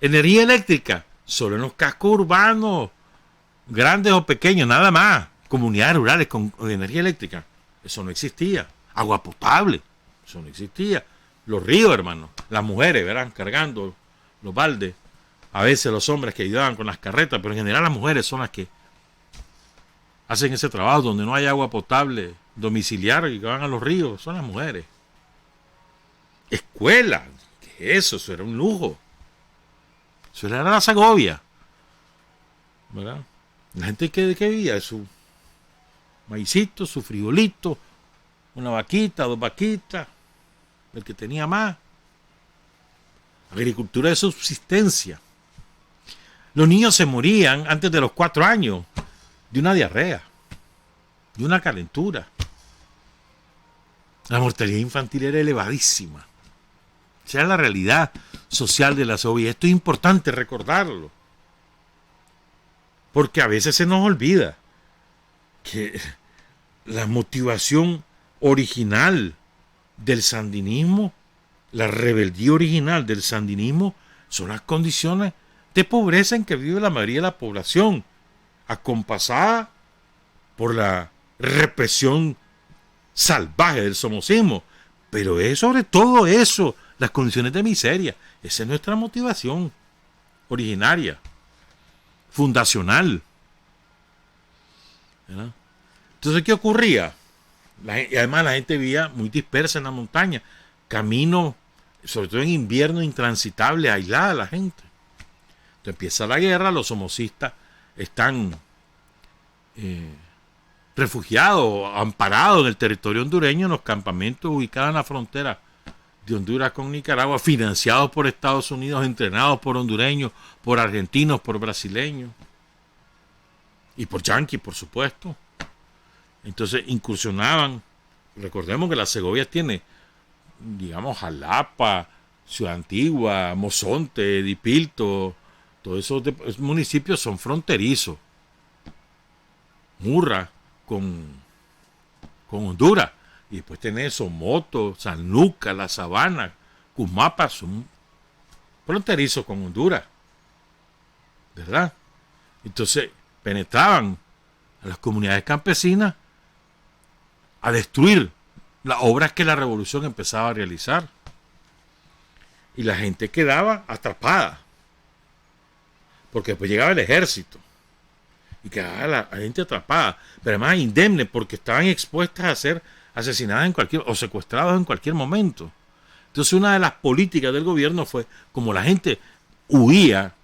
Energía eléctrica, solo en los cascos urbanos, grandes o pequeños, nada más. Comunidades rurales con energía eléctrica, eso no existía. Agua potable, eso no existía. Los ríos, hermano, las mujeres, verán, cargando los baldes. A veces los hombres que ayudaban con las carretas, pero en general las mujeres son las que hacen ese trabajo donde no hay agua potable domiciliar y que van a los ríos, son las mujeres. Escuela, ¿qué es eso? Eso era un lujo. Eso era la Segovia, ¿verdad? La gente que vivía su maicito, su frijolito, una vaquita, 2 vaquitas, el que tenía más. Agricultura de subsistencia. Los niños se morían antes de los 4 años de una diarrea, de una calentura. La mortalidad infantil era elevadísima. Esa era la realidad social de la Segovia. Esto es importante recordarlo, porque a veces se nos olvida que la motivación original del sandinismo, la rebeldía original del sandinismo, son las condiciones de pobreza en que vive la mayoría de la población, acompasada por la represión salvaje del somocismo. Pero es sobre todo eso, las condiciones de miseria. Esa es nuestra motivación originaria, fundacional, ¿verdad? Entonces, ¿qué ocurría? Y además la gente vivía muy dispersa en la montaña, camino, sobre todo en invierno, intransitable, aislada la gente. Entonces empieza la guerra, los somocistas están refugiados, amparados en el territorio hondureño, en los campamentos ubicados en la frontera de Honduras con Nicaragua, financiados por Estados Unidos, entrenados por hondureños, por argentinos, por brasileños. y por yanquis, por supuesto. Entonces incursionaban. Recordemos que la Segovia tiene, digamos, Jalapa, Ciudad Antigua, Mozonte, Dipilto, todos esos municipios son fronterizos. Murra con Honduras. Y después tenés Somoto, San Lucas, La Sabana, Cusmapa, son fronterizos con Honduras. ¿Verdad? Entonces penetraban a las comunidades campesinas a destruir las obras que la revolución empezaba a realizar. Y la gente quedaba atrapada. Porque después llegaba el ejército. Y quedaba la gente atrapada. Pero además indemne, porque estaban expuestas a ser asesinadas en cualquier, o secuestradas en cualquier momento. Entonces una de las políticas del gobierno fue, como la gente huía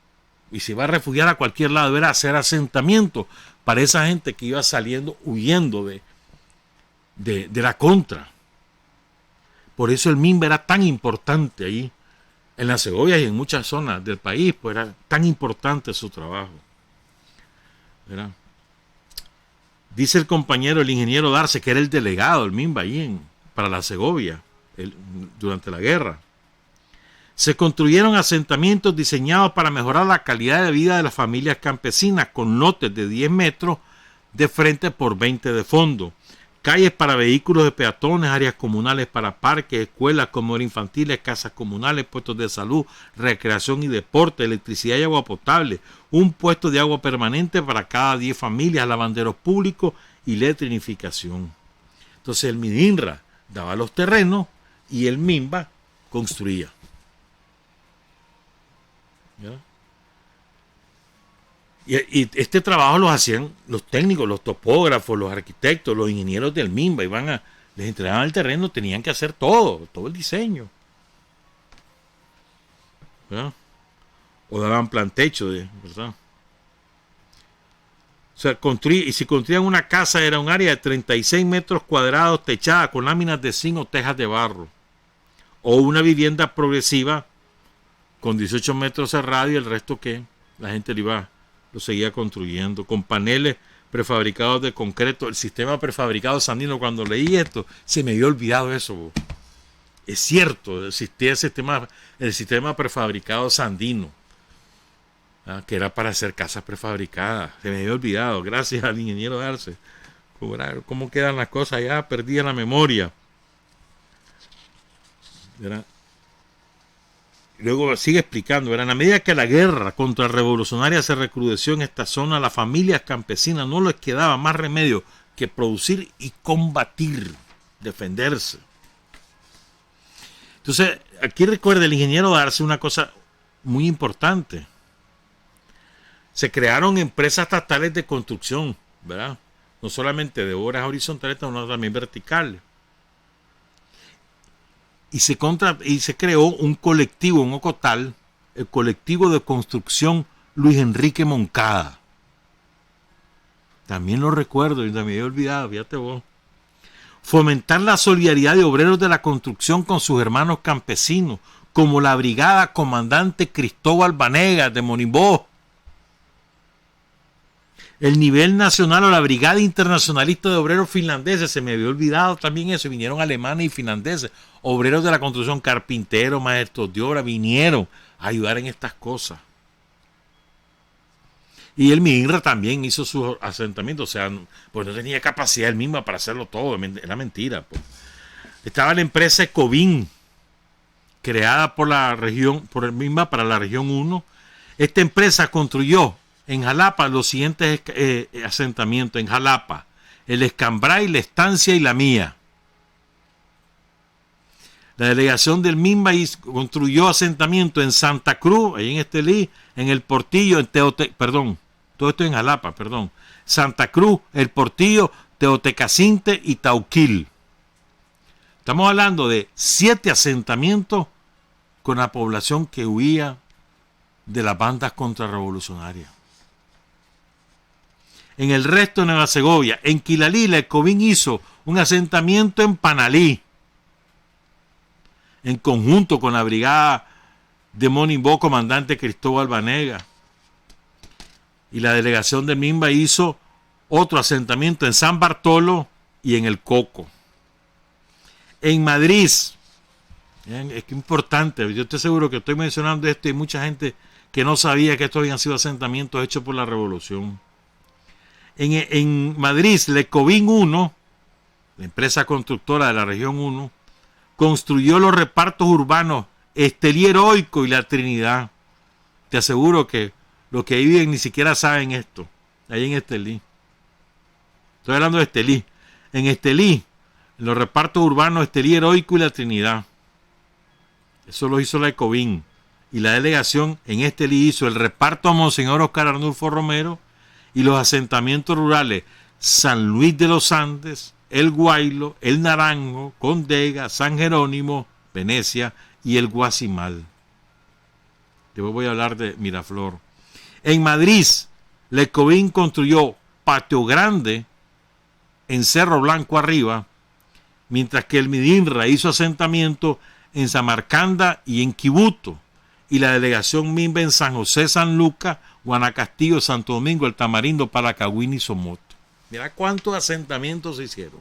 y se iba a refugiar a cualquier lado, era hacer asentamientos para esa gente que iba saliendo, huyendo de la contra. Por eso el MIMBA era tan importante ahí, en la Segovia y en muchas zonas del país, pues era tan importante su trabajo. ¿Verdad? Dice el compañero, el ingeniero Darce, que era el delegado del MIMBA ahí para la Segovia durante la guerra. Se construyeron asentamientos diseñados para mejorar la calidad de vida de las familias campesinas, con lotes de 10 metros de frente por 20 de fondo, calles para vehículos de peatones, áreas comunales para parques, escuelas, comedores infantiles, casas comunales, puestos de salud, recreación y deporte, electricidad y agua potable, un puesto de agua permanente para cada 10 familias, lavanderos públicos y electrificación. Entonces el MININRA daba los terrenos y el MIMBA construía. ¿Ya? Y este trabajo los hacían los técnicos, los topógrafos, los arquitectos, los ingenieros del MIMBA. Les entregaban el terreno, tenían que hacer todo el diseño. ¿Ya? O daban plantecho, ¿verdad? O sea, y si construían una casa, era un área de 36 metros cuadrados techada con láminas de zinc o tejas de barro. O una vivienda progresiva con 18 metros de radio y el resto que la gente lo seguía construyendo, con paneles prefabricados de concreto. El sistema prefabicado sandino, cuando leí esto, se me había olvidado eso. Es cierto, existía el sistema prefabricado sandino, que era para hacer casas prefabricadas. Se me había olvidado, gracias al ingeniero Darce. ¿Cómo quedan las cosas? Ya perdí la memoria. ¿Verdad? Luego sigue explicando, a medida que la guerra contrarrevolucionaria se recrudeció en esta zona, las familias campesinas no les quedaba más remedio que producir y combatir, defenderse. Entonces, aquí recuerda el ingeniero Darce una cosa muy importante. Se crearon empresas estatales de construcción, ¿verdad? No solamente de obras horizontales, sino también verticales. Y se creó un colectivo en Ocotal, el colectivo de construcción Luis Enrique Moncada. También lo recuerdo y también he olvidado, fíjate vos. Fomentar la solidaridad de obreros de la construcción con sus hermanos campesinos, como la Brigada Comandante Cristóbal Vanegas de Monimbó, el nivel nacional o la Brigada Internacionalista de Obreros Finlandeses, se me había olvidado también eso, vinieron alemanes y finlandeses, obreros de la construcción, carpinteros, maestros de obra, vinieron a ayudar en estas cosas. Y el MINRA también hizo sus asentamientos, o sea, pues no tenía capacidad él mismo para hacerlo todo, era mentira. Pues. Estaba la empresa Ecovin, creada por el MINRA para la región 1. Esta empresa construyó en Jalapa los siguientes asentamientos. En Jalapa, el Escambray, la Estancia y la Mía. La delegación del MINBA construyó asentamiento en Santa Cruz, ahí en Estelí, en El Portillo, todo esto en Jalapa, Santa Cruz, El Portillo, Teotecacinte y Tauquil. Estamos hablando de 7 asentamientos con la población que huía de las bandas contrarrevolucionarias. En el resto de Nueva Segovia, en Quilalí, la Ecovin hizo un asentamiento en Panalí, en conjunto con la Brigada de Monimbó, comandante Cristóbal Vanegas. y la delegación de Minva hizo otro asentamiento en San Bartolo y en El Coco. En Madrid, es que importante, yo estoy seguro que estoy mencionando esto y hay mucha gente que no sabía que estos habían sido asentamientos hechos por la revolución. En Madrid, Lecovin 1, la empresa constructora de la región 1, construyó los repartos urbanos Estelí Heroico y La Trinidad. Te aseguro que los que viven ni siquiera saben esto. Ahí en Estelí. Estoy hablando de Estelí. En Estelí, en los repartos urbanos Estelí Heroico y La Trinidad. Eso lo hizo la Ecovin. Y la delegación en Estelí hizo el reparto a Monseñor Oscar Arnulfo Romero y los asentamientos rurales San Luis de los Andes, El Guaylo, El Naranjo, Condega, San Jerónimo, Venecia y El Guasimal. Después voy a hablar de Miraflor. En Madrid, Lecovin construyó Patio Grande en Cerro Blanco arriba, mientras que el Midinra hizo asentamiento en Samarcanda y en Quibuto, y la delegación Minva en San José, San Lucas, Guanacastillo, Santo Domingo, El Tamarindo, Palacagüín y Somoto. Mira cuántos asentamientos se hicieron.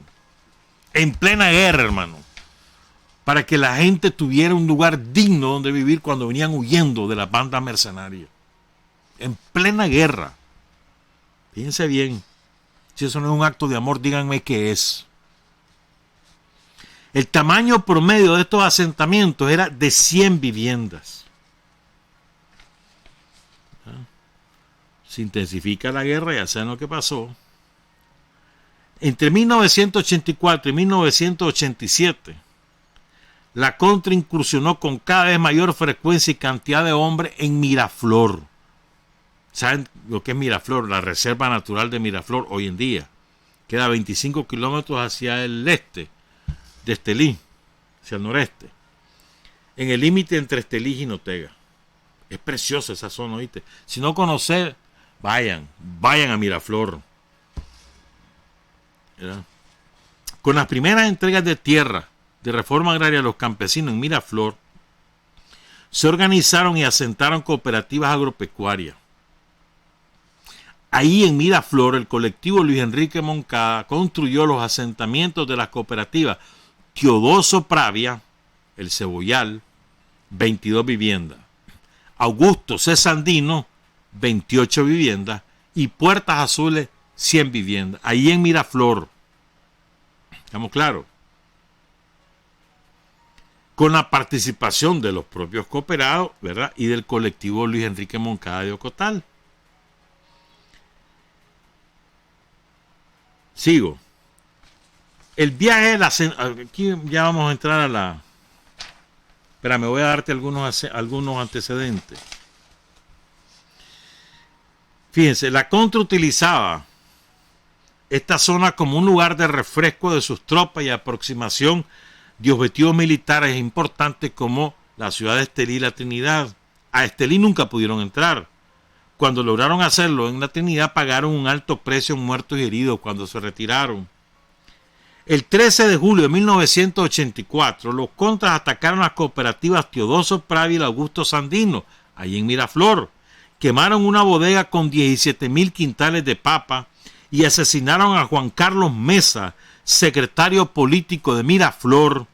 En plena guerra, hermano. Para que la gente tuviera un lugar digno donde vivir cuando venían huyendo de las bandas mercenarias. En plena guerra. Fíjense bien. Si eso no es un acto de amor, díganme qué es. El tamaño promedio de estos asentamientos era de 100 viviendas. Se intensifica la guerra, ya saben lo que pasó. Entre 1984 y 1987, la contra incursionó con cada vez mayor frecuencia y cantidad de hombres en Miraflor. ¿Saben lo que es Miraflor? La reserva natural de Miraflor hoy en día. Queda a 25 kilómetros hacia el este de Estelí, hacia el noreste. En el límite entre Estelí y Jinotega. Es preciosa esa zona, ¿oíste? Si no conocen, vayan a Miraflor. ¿Verdad? Con las primeras entregas de tierra de reforma agraria a los campesinos en Miraflor, se organizaron y asentaron cooperativas agropecuarias. Ahí en Miraflor, el colectivo Luis Enrique Moncada construyó los asentamientos de las cooperativas Teodoso Pravia, El Cebollal, 22 viviendas, Augusto Cesandino, 28 viviendas, y Puertas Azules, 100 viviendas. Ahí en Miraflor. ¿Estamos claros? Con la participación de los propios cooperados, ¿verdad? Y del colectivo Luis Enrique Moncada de Ocotal. Sigo. El viaje de la... Aquí ya vamos a entrar a la... Espera, me voy a darte algunos antecedentes. Fíjense, la contra utilizaba esta zona como un lugar de refresco de sus tropas y aproximación de objetivos militares importantes como la ciudad de Estelí y La Trinidad. A Estelí nunca pudieron entrar. Cuando lograron hacerlo en La Trinidad pagaron un alto precio en muertos y heridos cuando se retiraron. El 13 de julio de 1984, los contras atacaron las cooperativas Teodoso Pravia y Augusto Sandino, allí en Miraflor. Quemaron una bodega con 17,000 quintales de papa y asesinaron a Juan Carlos Mesa, secretario político de Miraflor,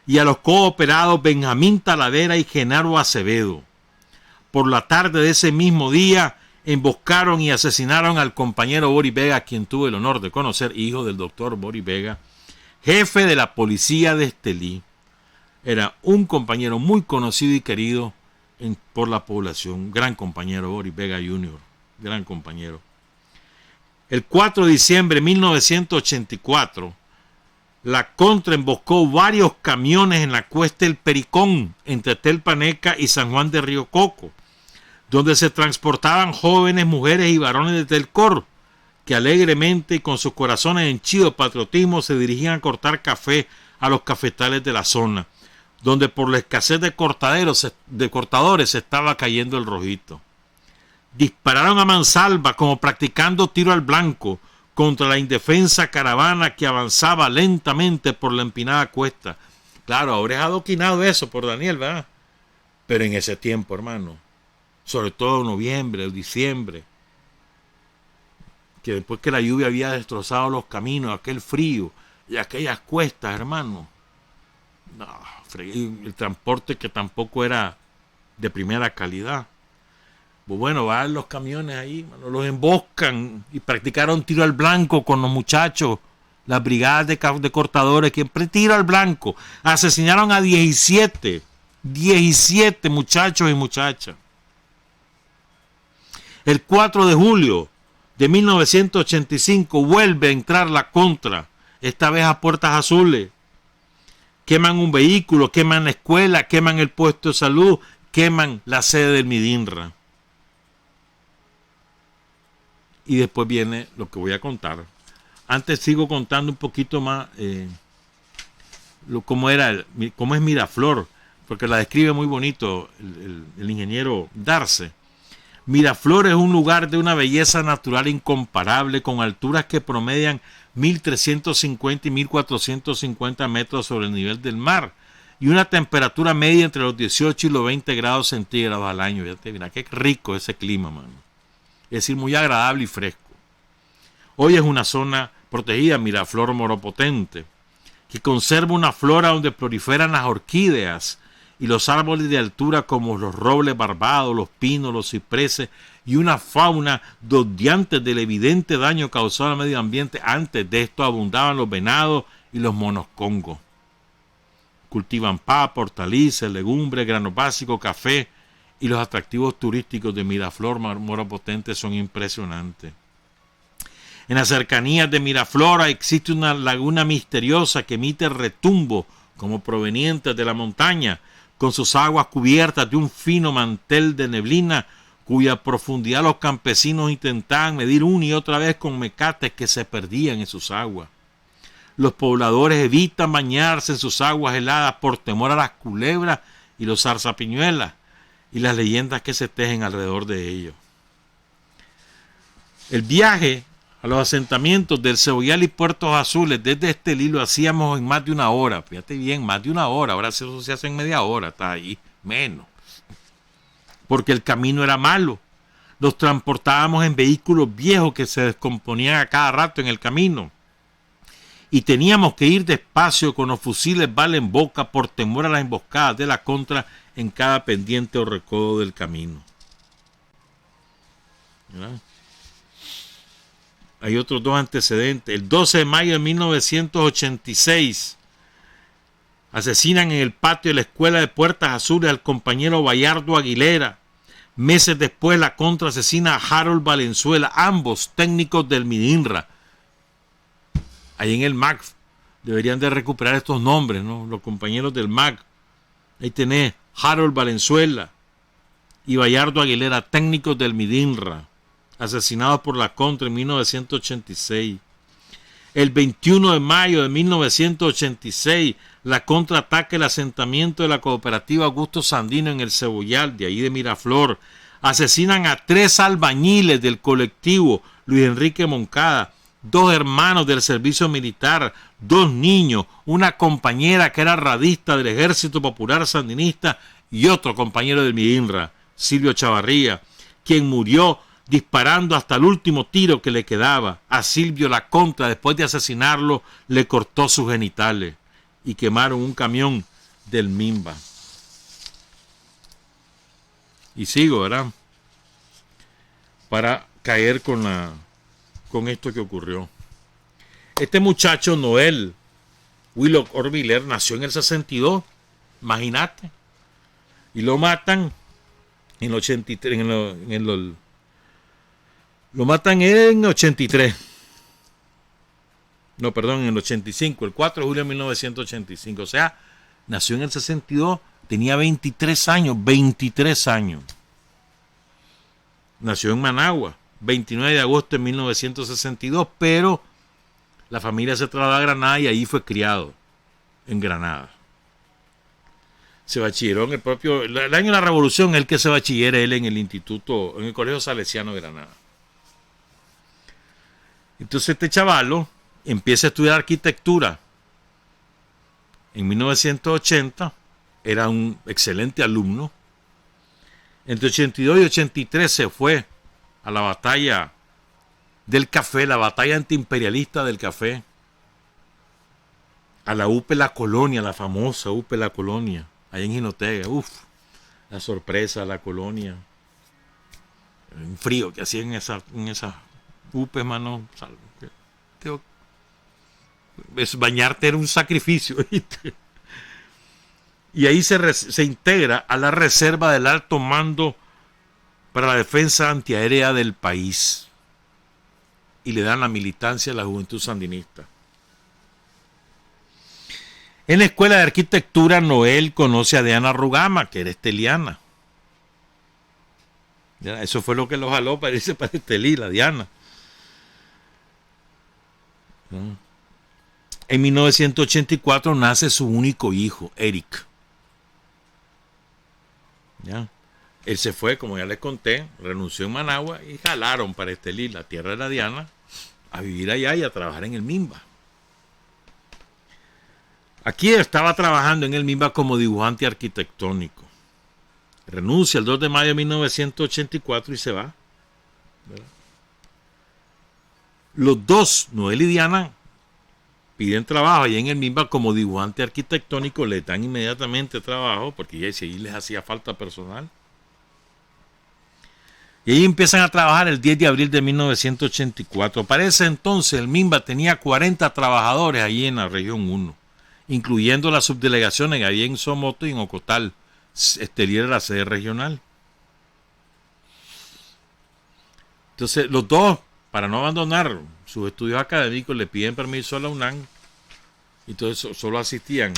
y a los cooperados Benjamín Talavera y Genaro Acevedo. Por la tarde de ese mismo día, emboscaron y asesinaron al compañero Boris Vega, a quien tuve el honor de conocer, hijo del doctor Boris Vega, jefe de la policía de Estelí. Era un compañero muy conocido y querido por la población, gran compañero Boris Vega Jr., gran compañero. El 4 de diciembre de 1984, la contra emboscó varios camiones en la cuesta El Pericón, entre Telpaneca y San Juan de Río Coco, donde se transportaban jóvenes, mujeres y varones de Telcor, que alegremente y con sus corazones henchidos de patriotismo se dirigían a cortar café a los cafetales de la zona, donde por la escasez de cortadores se estaba cayendo el rojito. Dispararon a mansalva como practicando tiro al blanco contra la indefensa caravana que avanzaba lentamente por la empinada cuesta. Claro, ahora es adoquinado eso por Daniel, ¿verdad? Pero en ese tiempo, hermano, sobre todo en noviembre o diciembre, que después que la lluvia había destrozado los caminos, aquel frío y aquellas cuestas, hermano. No, el transporte que tampoco era de primera calidad. Pues bueno, van los camiones ahí, mano, los emboscan y practicaron tiro al blanco con los muchachos, las brigadas de cortadores, que tiro al blanco. Asesinaron a 17 muchachos y muchachas. El 4 de julio de 1985 vuelve a entrar la Contra, esta vez a Puertas Azules. Queman un vehículo, queman la escuela, queman el puesto de salud, queman la sede del Midinra. Y después viene lo que voy a contar. Antes sigo contando un poquito más cómo es Miraflor, porque la describe muy bonito el ingeniero Darce. Miraflor es un lugar de una belleza natural incomparable, con alturas que promedian 1.350 y 1.450 metros sobre el nivel del mar, y una temperatura media entre los 18 y los 20 grados centígrados al año. Mira qué rico ese clima, mano. Es decir, muy agradable y fresco. Hoy es una zona protegida, Miraflor Moropotente, que conserva una flora donde proliferan las orquídeas y los árboles de altura como los robles barbados, los pinos, los cipreses, y una fauna donde antes del evidente daño causado al medio ambiente, antes de esto abundaban los venados y los monos congos. Cultivan papa, hortalizas, legumbres, granos básicos, café, y los atractivos turísticos de Miraflor Moropotente son impresionantes. En las cercanías de Miraflor existe una laguna misteriosa que emite retumbo como proveniente de la montaña, con sus aguas cubiertas de un fino mantel de neblina, cuya profundidad los campesinos intentaban medir una y otra vez con mecates que se perdían en sus aguas. Los pobladores evitan bañarse en sus aguas heladas por temor a las culebras y los zarzapiñuelas y las leyendas que se tejen alrededor de ellos. El viaje a los asentamientos del Cebollal y Puertos Azules desde Estelí lo hacíamos en más de una hora. Fíjate bien, más de una hora. Ahora eso se hace en media hora, está ahí, menos. Porque el camino era malo. Los transportábamos en vehículos viejos que se descomponían a cada rato en el camino. Y teníamos que ir despacio con los fusiles bala en boca por temor a las emboscadas de la Contra en cada pendiente o recodo del camino. ¿Verdad? Hay otros dos antecedentes. El 12 de mayo de 1986 asesinan en el patio de la escuela de Puertas Azules al compañero Bayardo Aguilera. Meses después la Contra asesina a Harold Valenzuela, ambos técnicos del Midinra. Ahí en el MAC deberían de recuperar estos nombres, ¿no? Los compañeros del MAC. Ahí tenés Harold Valenzuela y Bayardo Aguilera, técnicos del Midinra, asesinados por la Contra en 1986. El 21 de mayo de 1986, la Contra ataca el asentamiento de la cooperativa Augusto Sandino en el Cebollal, de ahí de Miraflor. Asesinan a 3 albañiles del colectivo Luis Enrique Moncada, 2 hermanos del servicio militar, 2 niños, una compañera que era radista del Ejército Popular Sandinista y otro compañero del Midinra, Silvio Chavarría, quien murió disparando hasta el último tiro que le quedaba. A Silvio la Contra, después de asesinarlo, le cortó sus genitales y quemaron un camión del Mimba. Y sigo, ¿verdad? Para caer con esto que ocurrió. Este muchacho Noel Willock Orviller nació en el 62, imagínate, y lo matan en el 83, lo matan en 83. No, perdón, en el 85, el 4 de julio de 1985. O sea, nació en el 62, tenía 23 años. Nació en Managua, 29 de agosto de 1962, pero la familia se trasladó a Granada y ahí fue criado, en Granada. Se bachilleró en el año de la Revolución, el que se bachillera él en el instituto, en el Colegio Salesiano de Granada. Entonces este chavalo empieza a estudiar arquitectura. En 1980 era un excelente alumno. Entre 82 y 83 se fue a la batalla del café, la batalla antiimperialista del café, a la UP La Colonia, la famosa UP La Colonia, allá en Jinotega. La sorpresa, La Colonia. Un frío que hacían en esas UPes, mano. Bañarte era un sacrificio, ¿viste? Y ahí se integra a la reserva del alto mando para la defensa antiaérea del país. Y le dan la militancia a la juventud sandinista. En la escuela de arquitectura, Noel conoce a Diana Rugama, que era esteliana. Ya, eso fue lo que lo jaló para irse para Estelí, la Diana. En 1984 nace su único hijo, Eric. ¿Ya? Él se fue, como ya les conté, renunció en Managua y jalaron para Estelí, la tierra de la Diana, a vivir allá y a trabajar en el MIMBA. Aquí estaba trabajando en el MIMBA como dibujante arquitectónico. Renuncia el 2 de mayo de 1984 y se va. ¿Verdad? Los dos, Noel y Diana, piden trabajo allá en el MIMBA como dibujante arquitectónico, le dan inmediatamente trabajo, porque ya si ahí les hacía falta personal. Y ahí empiezan a trabajar el 10 de abril de 1984. Para ese entonces el MIMBA tenía 40 trabajadores allí en la región 1, incluyendo las subdelegaciones que había en Somoto y en Ocotal. Estelí era la sede regional. Entonces los dos, para no abandonar sus estudios académicos, le piden permiso a la UNAM. Y entonces solo asistían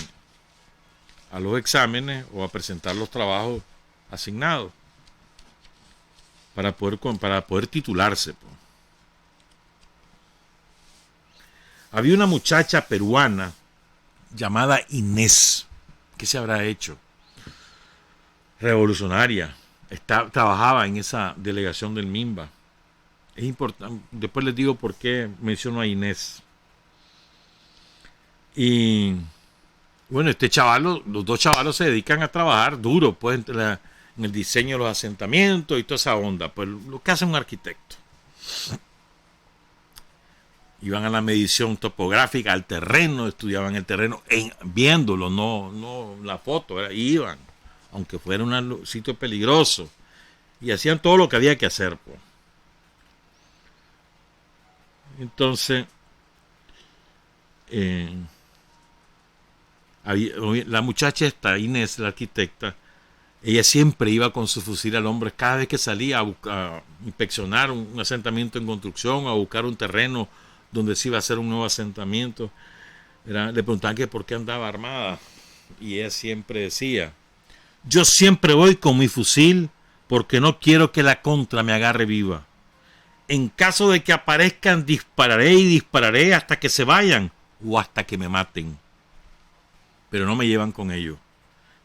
a los exámenes o a presentar los trabajos asignados para poder titularse. Había una muchacha peruana llamada Inés. ¿Qué se habrá hecho? Revolucionaria. Trabajaba en esa delegación del MIMBA. Es importante. Después les digo por qué menciono a Inés. Y bueno, los dos chavalos se dedican a trabajar duro, pues, en el diseño de los asentamientos y toda esa onda, pues lo que hace un arquitecto. Iban a la medición topográfica, al terreno, estudiaban el terreno, viéndolo, no la foto, iban, aunque fuera un sitio peligroso, y hacían todo lo que había que hacer, pues. Entonces, la muchacha esta, Inés, la arquitecta, ella siempre iba con su fusil al hombro cada vez que salía a inspeccionar un asentamiento en construcción, a buscar un terreno donde se iba a hacer un nuevo asentamiento. Le preguntaban que por qué andaba armada y ella siempre decía: yo siempre voy con mi fusil porque no quiero que la contra me agarre viva. En caso de que aparezcan, dispararé y dispararé hasta que se vayan o hasta que me maten. Pero no me llevan con ellos.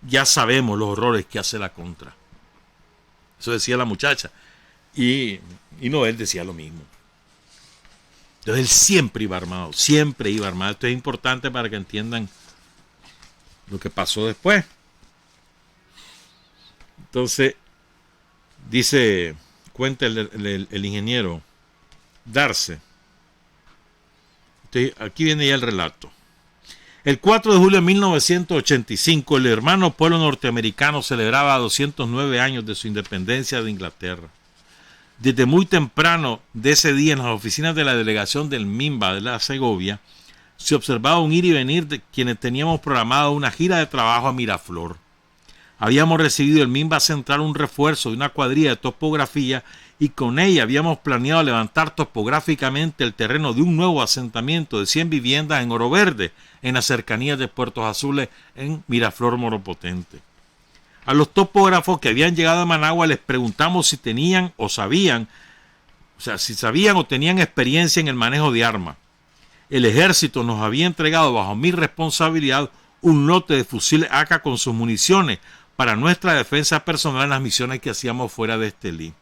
Ya sabemos los horrores que hace la contra. Eso decía la muchacha. Y Noel decía lo mismo. Entonces él siempre iba armado. Siempre iba armado. Esto es importante para que entiendan lo que pasó después. Entonces, cuenta el ingeniero Darce. Entonces, aquí viene ya el relato. El 4 de julio de 1985, el hermano pueblo norteamericano celebraba 209 años de su independencia de Inglaterra. Desde muy temprano de ese día, en las oficinas de la delegación del MIMBA de la Segovia, se observaba un ir y venir de quienes teníamos programado una gira de trabajo a Miraflor. Habíamos recibido del MIMBA Central un refuerzo de una cuadrilla de topografía y con ella habíamos planeado levantar topográficamente el terreno de un nuevo asentamiento de 100 viviendas en Oro Verde, en las cercanías de Puertos Azules, en Miraflor Moropotente. A los topógrafos que habían llegado a Managua les preguntamos si tenían o sabían, si sabían o tenían experiencia en el manejo de armas. El ejército nos había entregado bajo mi responsabilidad un lote de fusiles AK con sus municiones para nuestra defensa personal en las misiones que hacíamos fuera de Estelí.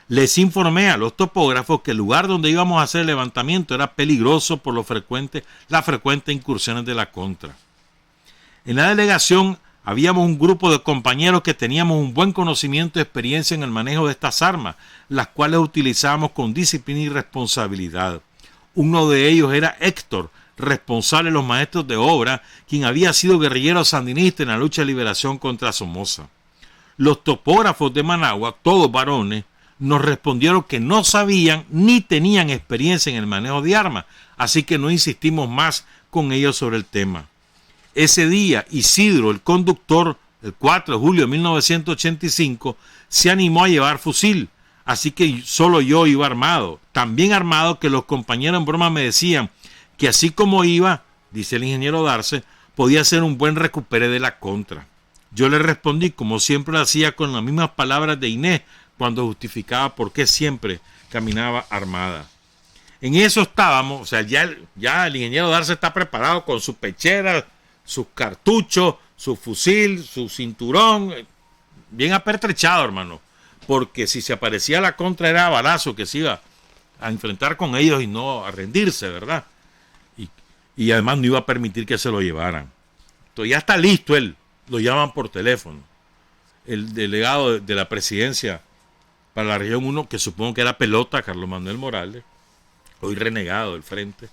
Les informé a los topógrafos que el lugar donde íbamos a hacer el levantamiento era peligroso por las frecuentes incursiones de la contra. En la delegación Habíamos un grupo de compañeros que teníamos un buen conocimiento y experiencia en el manejo de estas armas, las cuales utilizábamos con disciplina y responsabilidad. Uno de ellos era Héctor, responsable de los maestros de obra, quien había sido guerrillero sandinista en la lucha de liberación contra Somoza. Los topógrafos de Managua, todos varones, nos respondieron que no sabían ni tenían experiencia en el manejo de armas, así que no insistimos más con ellos sobre el tema. Ese día, Isidro, el conductor, el 4 de julio de 1985, se animó a llevar fusil, así que solo yo iba armado, tan bien armado que los compañeros en broma me decían que así como iba, dice el ingeniero Darce, podía ser un buen recupere de la contra. Yo le respondí, como siempre lo hacía, con las mismas palabras de Inés, cuando justificaba por qué siempre caminaba armada. En eso estábamos, o sea, ya el ingeniero Darce está preparado con su pechera, sus cartuchos, su fusil, su cinturón, bien apertrechado, hermano, porque si se aparecía la contra era balazo que se iba a enfrentar con ellos y no a rendirse, ¿verdad? Y además no iba a permitir que se lo llevaran. Entonces ya está listo él, lo llaman por teléfono. El delegado de la presidencia para la región 1, que supongo que era pelota, Carlos Manuel Morales, hoy renegado del frente,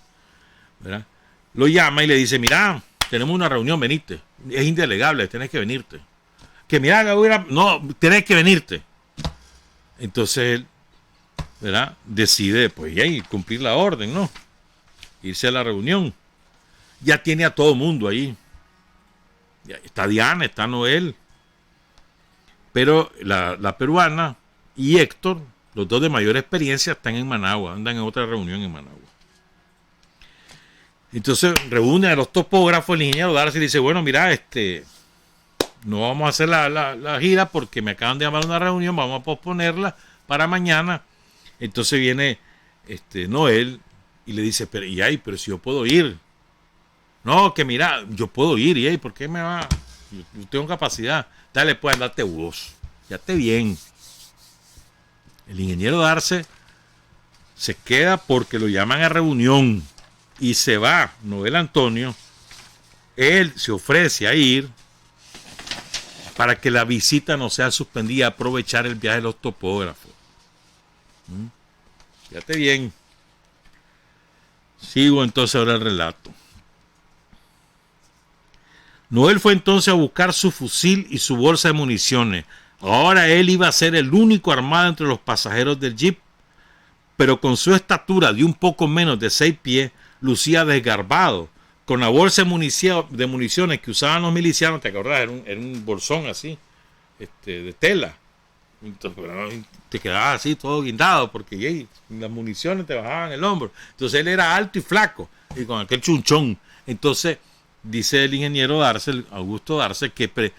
¿verdad? Lo llama y le dice, mira, tenemos una reunión, venite. Es indelegable, tenés que venirte. Que mira, no, tenés que venirte. Entonces él, ¿verdad? Decide, pues, cumplir la orden, ¿no? Irse a la reunión. Ya tiene a todo mundo ahí. Ya está Diana, está Noel. Pero la peruana y Héctor, los dos de mayor experiencia, están en Managua, andan en otra reunión en Managua. Entonces reúne a los topógrafos, el ingeniero Darce y dice, bueno, mira, no vamos a hacer la gira porque me acaban de llamar a una reunión, vamos a posponerla para mañana. Entonces viene Noel y le dice, pero si yo puedo ir. No, que mira, yo puedo ir, y ¿por qué me va? Yo tengo capacidad. Dale, pues, andate vos. Ya esté bien. El ingeniero Darce se queda porque lo llaman a reunión y se va Noel Antonio. Él se ofrece a ir para que la visita no sea suspendida, aprovechar el viaje de los topógrafos. Ya esté bien. Sigo entonces ahora el relato. Noel fue entonces a buscar su fusil y su bolsa de municiones. Ahora él iba a ser el único armado entre los pasajeros del jeep, pero con su estatura de un poco menos de 6 pies, lucía desgarbado, con la bolsa de municiones que usaban los milicianos, ¿te acordás? Era un bolsón así, de tela. Entonces, te quedabas así todo guindado, porque las municiones te bajaban el hombro. Entonces él era alto y flaco, y con aquel chunchón. Entonces dice el ingeniero Darce, el Augusto Darce, que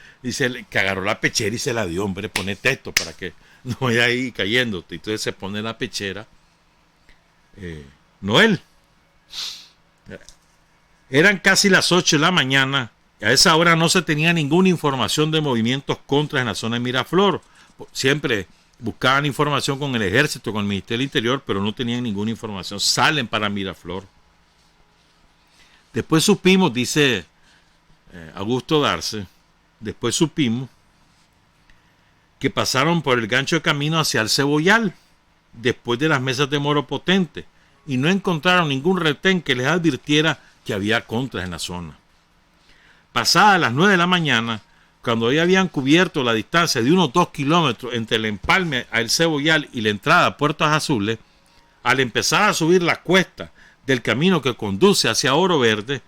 agarró la pechera y se la dio, hombre, ponete esto para que no vaya ahí cayéndote. Entonces se pone la pechera. Noel. Eran casi las 8 de la mañana. A esa hora no se tenía ninguna información de movimientos contras en la zona de Miraflor. Siempre buscaban información con el ejército, con el Ministerio del Interior, pero no tenían ninguna información. Salen para Miraflor. Después supimos, dice Augusto Darce, después supimos que pasaron por el gancho de camino hacia el Cebollal, después de las mesas de Moro Potente, y no encontraron ningún retén que les advirtiera que había contras en la zona. Pasadas las 9 de la mañana, cuando ya habían cubierto la distancia de unos 2 kilómetros entre el empalme a El Cebollal y la entrada a Puertos Azules, al empezar a subir la cuesta del camino que conduce hacia Oro Verde,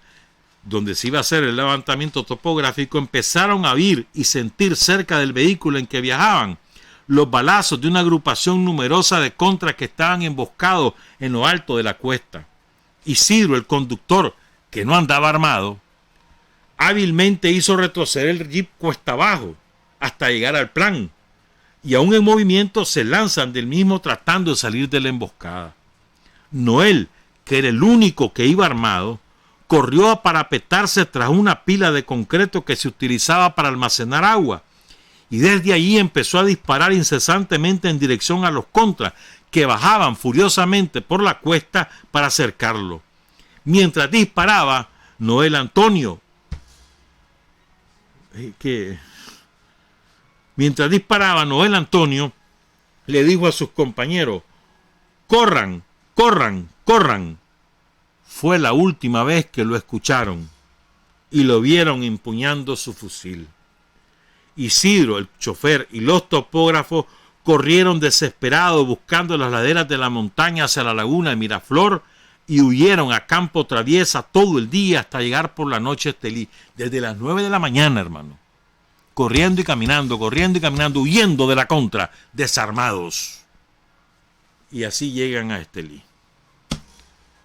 donde se iba a hacer el levantamiento topográfico, empezaron a oír y sentir cerca del vehículo en que viajaban los balazos de una agrupación numerosa de contras que estaban emboscados en lo alto de la cuesta. Isidro, el conductor, que no andaba armado, hábilmente hizo retroceder el jeep cuesta abajo hasta llegar al plan, y aún en movimiento se lanzan del mismo tratando de salir de la emboscada. Noel, que era el único que iba armado, corrió a parapetarse tras una pila de concreto que se utilizaba para almacenar agua, y desde allí empezó a disparar incesantemente en dirección a los contras, que bajaban furiosamente por la cuesta para acercarlo. Mientras disparaba, Noel Antonio, que mientras disparaba, Noel Antonio le dijo a sus compañeros: corran, corran, corran. Fue la última vez que lo escucharon y lo vieron empuñando su fusil. Isidro, el chofer, y los topógrafos corrieron desesperados buscando las laderas de la montaña hacia la laguna de Miraflor y huyeron a campo traviesa todo el día hasta llegar por la noche a Estelí. Desde las 9 de la mañana, hermano. Corriendo y caminando, huyendo de la contra, desarmados. Y así llegan a Estelí.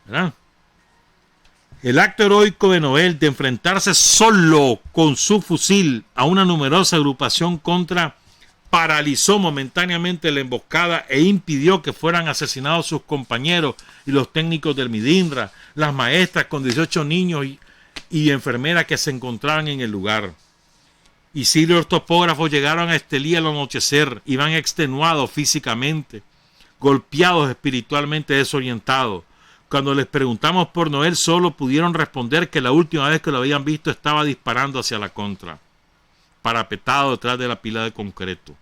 ¿Verdad? El acto heroico de Noel de enfrentarse solo con su fusil a una numerosa agrupación contra paralizó momentáneamente la emboscada e impidió que fueran asesinados sus compañeros y los técnicos del Midinra, las maestras con 18 niños y enfermeras que se encontraban en el lugar. Isidro y los topógrafos llegaron a Estelí al anochecer, iban extenuados físicamente, golpeados espiritualmente, desorientados. Cuando les preguntamos por Noel, solo pudieron responder que la última vez que lo habían visto estaba disparando hacia la contra, parapetado detrás de la pila de concreto.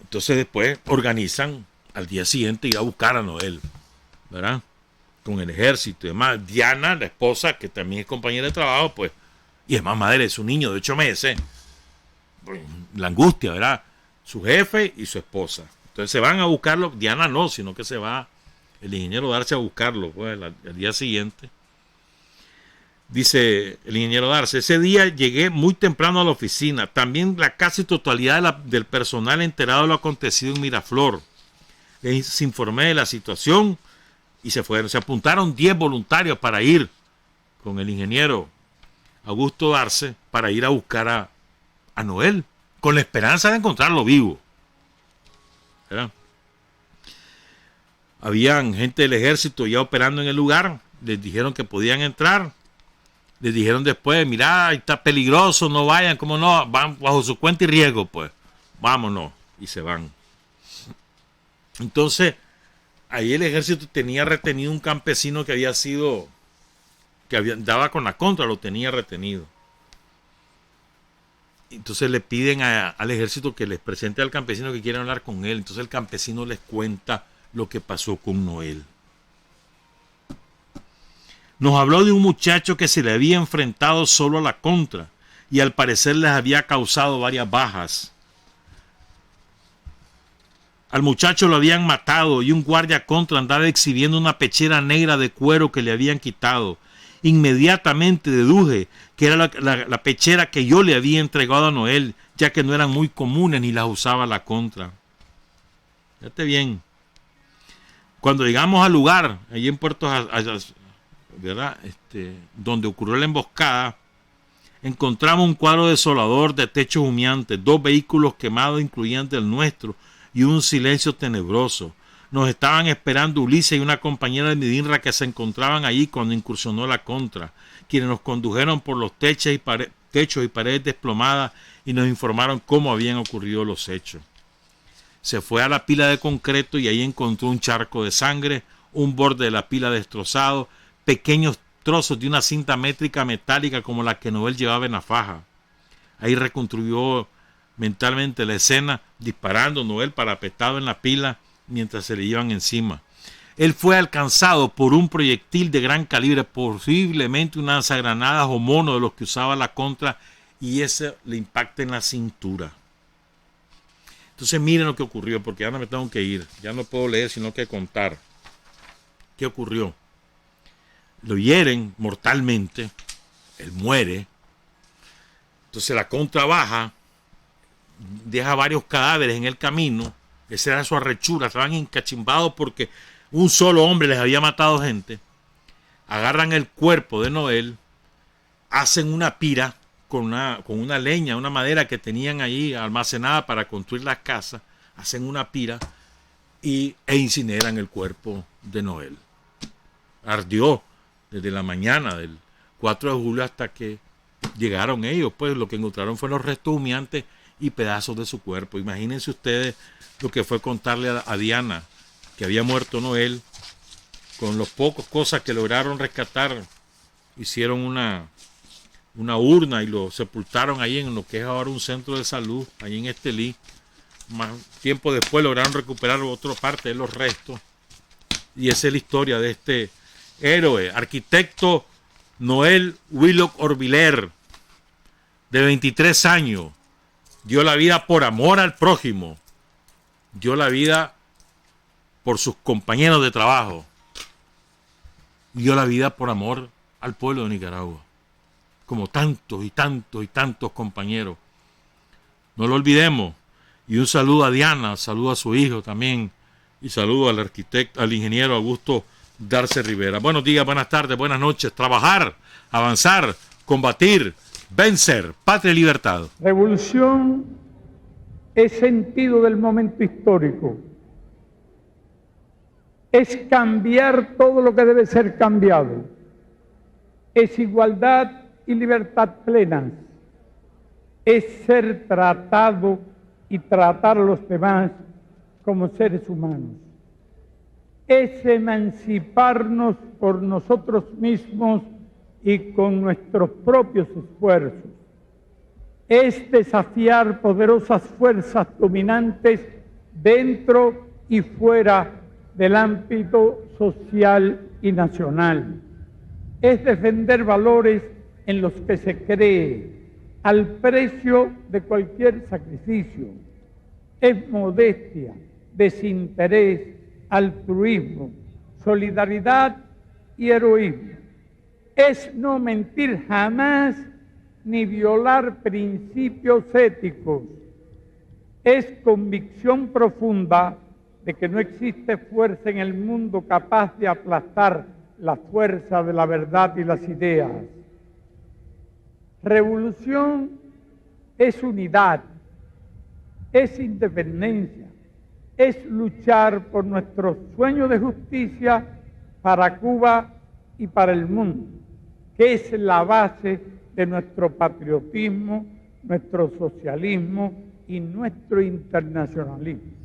Entonces después organizan al día siguiente ir a buscar a Noel, ¿verdad? Con el ejército y demás. Diana, la esposa, que también es compañera de trabajo, pues, y es más madre de su niño de 8 meses. La angustia, ¿verdad? Su jefe y su esposa. Entonces se van a buscarlo. Diana no, sino que se va el ingeniero Darce a buscarlo, pues, al día siguiente. Dice el ingeniero Darce: ese día llegué muy temprano a la oficina. También la casi totalidad del personal enterado de lo acontecido en Miraflor. Les informé de la situación y se fueron. Se apuntaron 10 voluntarios para ir con el ingeniero Augusto Darce para ir a buscar a Noel, con la esperanza de encontrarlo vivo. ¿Verdad? Habían gente del ejército ya operando en el lugar. Les dijeron que podían entrar. Les dijeron después: mirá, está peligroso, no vayan. ¿Cómo no? Van bajo su cuenta y riesgo, pues. Vámonos. Y se van. Entonces, ahí el ejército tenía retenido un campesino que había sido, daba con la contra, lo tenía retenido. Entonces le piden al ejército que les presente al campesino que quieren hablar con él. Entonces el campesino les cuenta lo que pasó con Noel. Nos habló de un muchacho que se le había enfrentado solo a la contra y al parecer les había causado varias bajas. Al muchacho lo habían matado y un guardia contra andaba exhibiendo una pechera negra de cuero que le habían quitado. Inmediatamente deduje que era la pechera que yo le había entregado a Noel, ya que no eran muy comunes ni las usaba la contra. Fíjate bien. Cuando llegamos al lugar, allí en Puerto ¿verdad? Donde ocurrió la emboscada, encontramos un cuadro desolador de techos humeantes, 2 vehículos quemados incluyendo el nuestro y un silencio tenebroso. Nos estaban esperando Ulises y una compañera de Midinra que se encontraban allí cuando incursionó la contra, quienes nos condujeron por los techos y paredes desplomadas y nos informaron cómo habían ocurrido los hechos. Se fue a la pila de concreto y ahí encontró un charco de sangre, un borde de la pila destrozado, pequeños trozos de una cinta métrica metálica como la que Noel llevaba en la faja. Ahí reconstruyó mentalmente la escena, disparando Noel parapetado en la pila mientras se le iban encima. Él fue alcanzado por un proyectil de gran calibre, posiblemente un lanzagranadas o mono de los que usaba la contra, y ese le impacta en la cintura. Entonces miren lo que ocurrió, porque ya no me tengo que ir, ya no puedo leer sino que contar. ¿Qué ocurrió? Lo hieren mortalmente, él muere, entonces la contra baja, deja varios cadáveres en el camino. Esa era su arrechura, estaban encachimbados porque un solo hombre les había matado gente. Agarran el cuerpo de Noel, hacen una pira con una leña, una madera que tenían ahí almacenada para construir las casas, hacen una pira e incineran el cuerpo de Noel. Ardió desde la mañana del 4 de julio hasta que llegaron ellos, pues lo que encontraron fueron los restos humeantes y pedazos de su cuerpo. Imagínense ustedes lo que fue contarle a Diana que había muerto Noel. Con los pocos cosas que lograron rescatar, hicieron una urna y lo sepultaron ahí en lo que es ahora un centro de salud, ahí en Estelí. Más tiempo después lograron recuperar otra parte de los restos. Y esa es la historia de este héroe, arquitecto Noel Willock Orviller, de 23 años. Dio la vida por amor al prójimo. Dio la vida por sus compañeros de trabajo. Dio la vida por amor al pueblo de Nicaragua. Como tantos y tantos y tantos compañeros. No lo olvidemos. Y un saludo a Diana, saludo a su hijo también. Y saludo al arquitecto, al ingeniero Augusto Darce Rivera. Buenos días, buenas tardes, buenas noches. Trabajar, avanzar, combatir, vencer, patria y libertad. Revolución es sentido del momento histórico. Es cambiar todo lo que debe ser cambiado. Es igualdad y libertad plenas. Es ser tratado y tratar a los demás como seres humanos. Es emanciparnos por nosotros mismos y con nuestros propios esfuerzos. Es desafiar poderosas fuerzas dominantes dentro y fuera del ámbito social y nacional. Es defender valores en los que se cree al precio de cualquier sacrificio. Es modestia, desinterés, altruismo, solidaridad y heroísmo. Es no mentir jamás ni violar principios éticos. Es convicción profunda de que no existe fuerza en el mundo capaz de aplastar la fuerza de la verdad y las ideas. Revolución es unidad, es independencia, es luchar por nuestro sueño de justicia para Cuba y para el mundo, que es la base de nuestro patriotismo, nuestro socialismo y nuestro internacionalismo.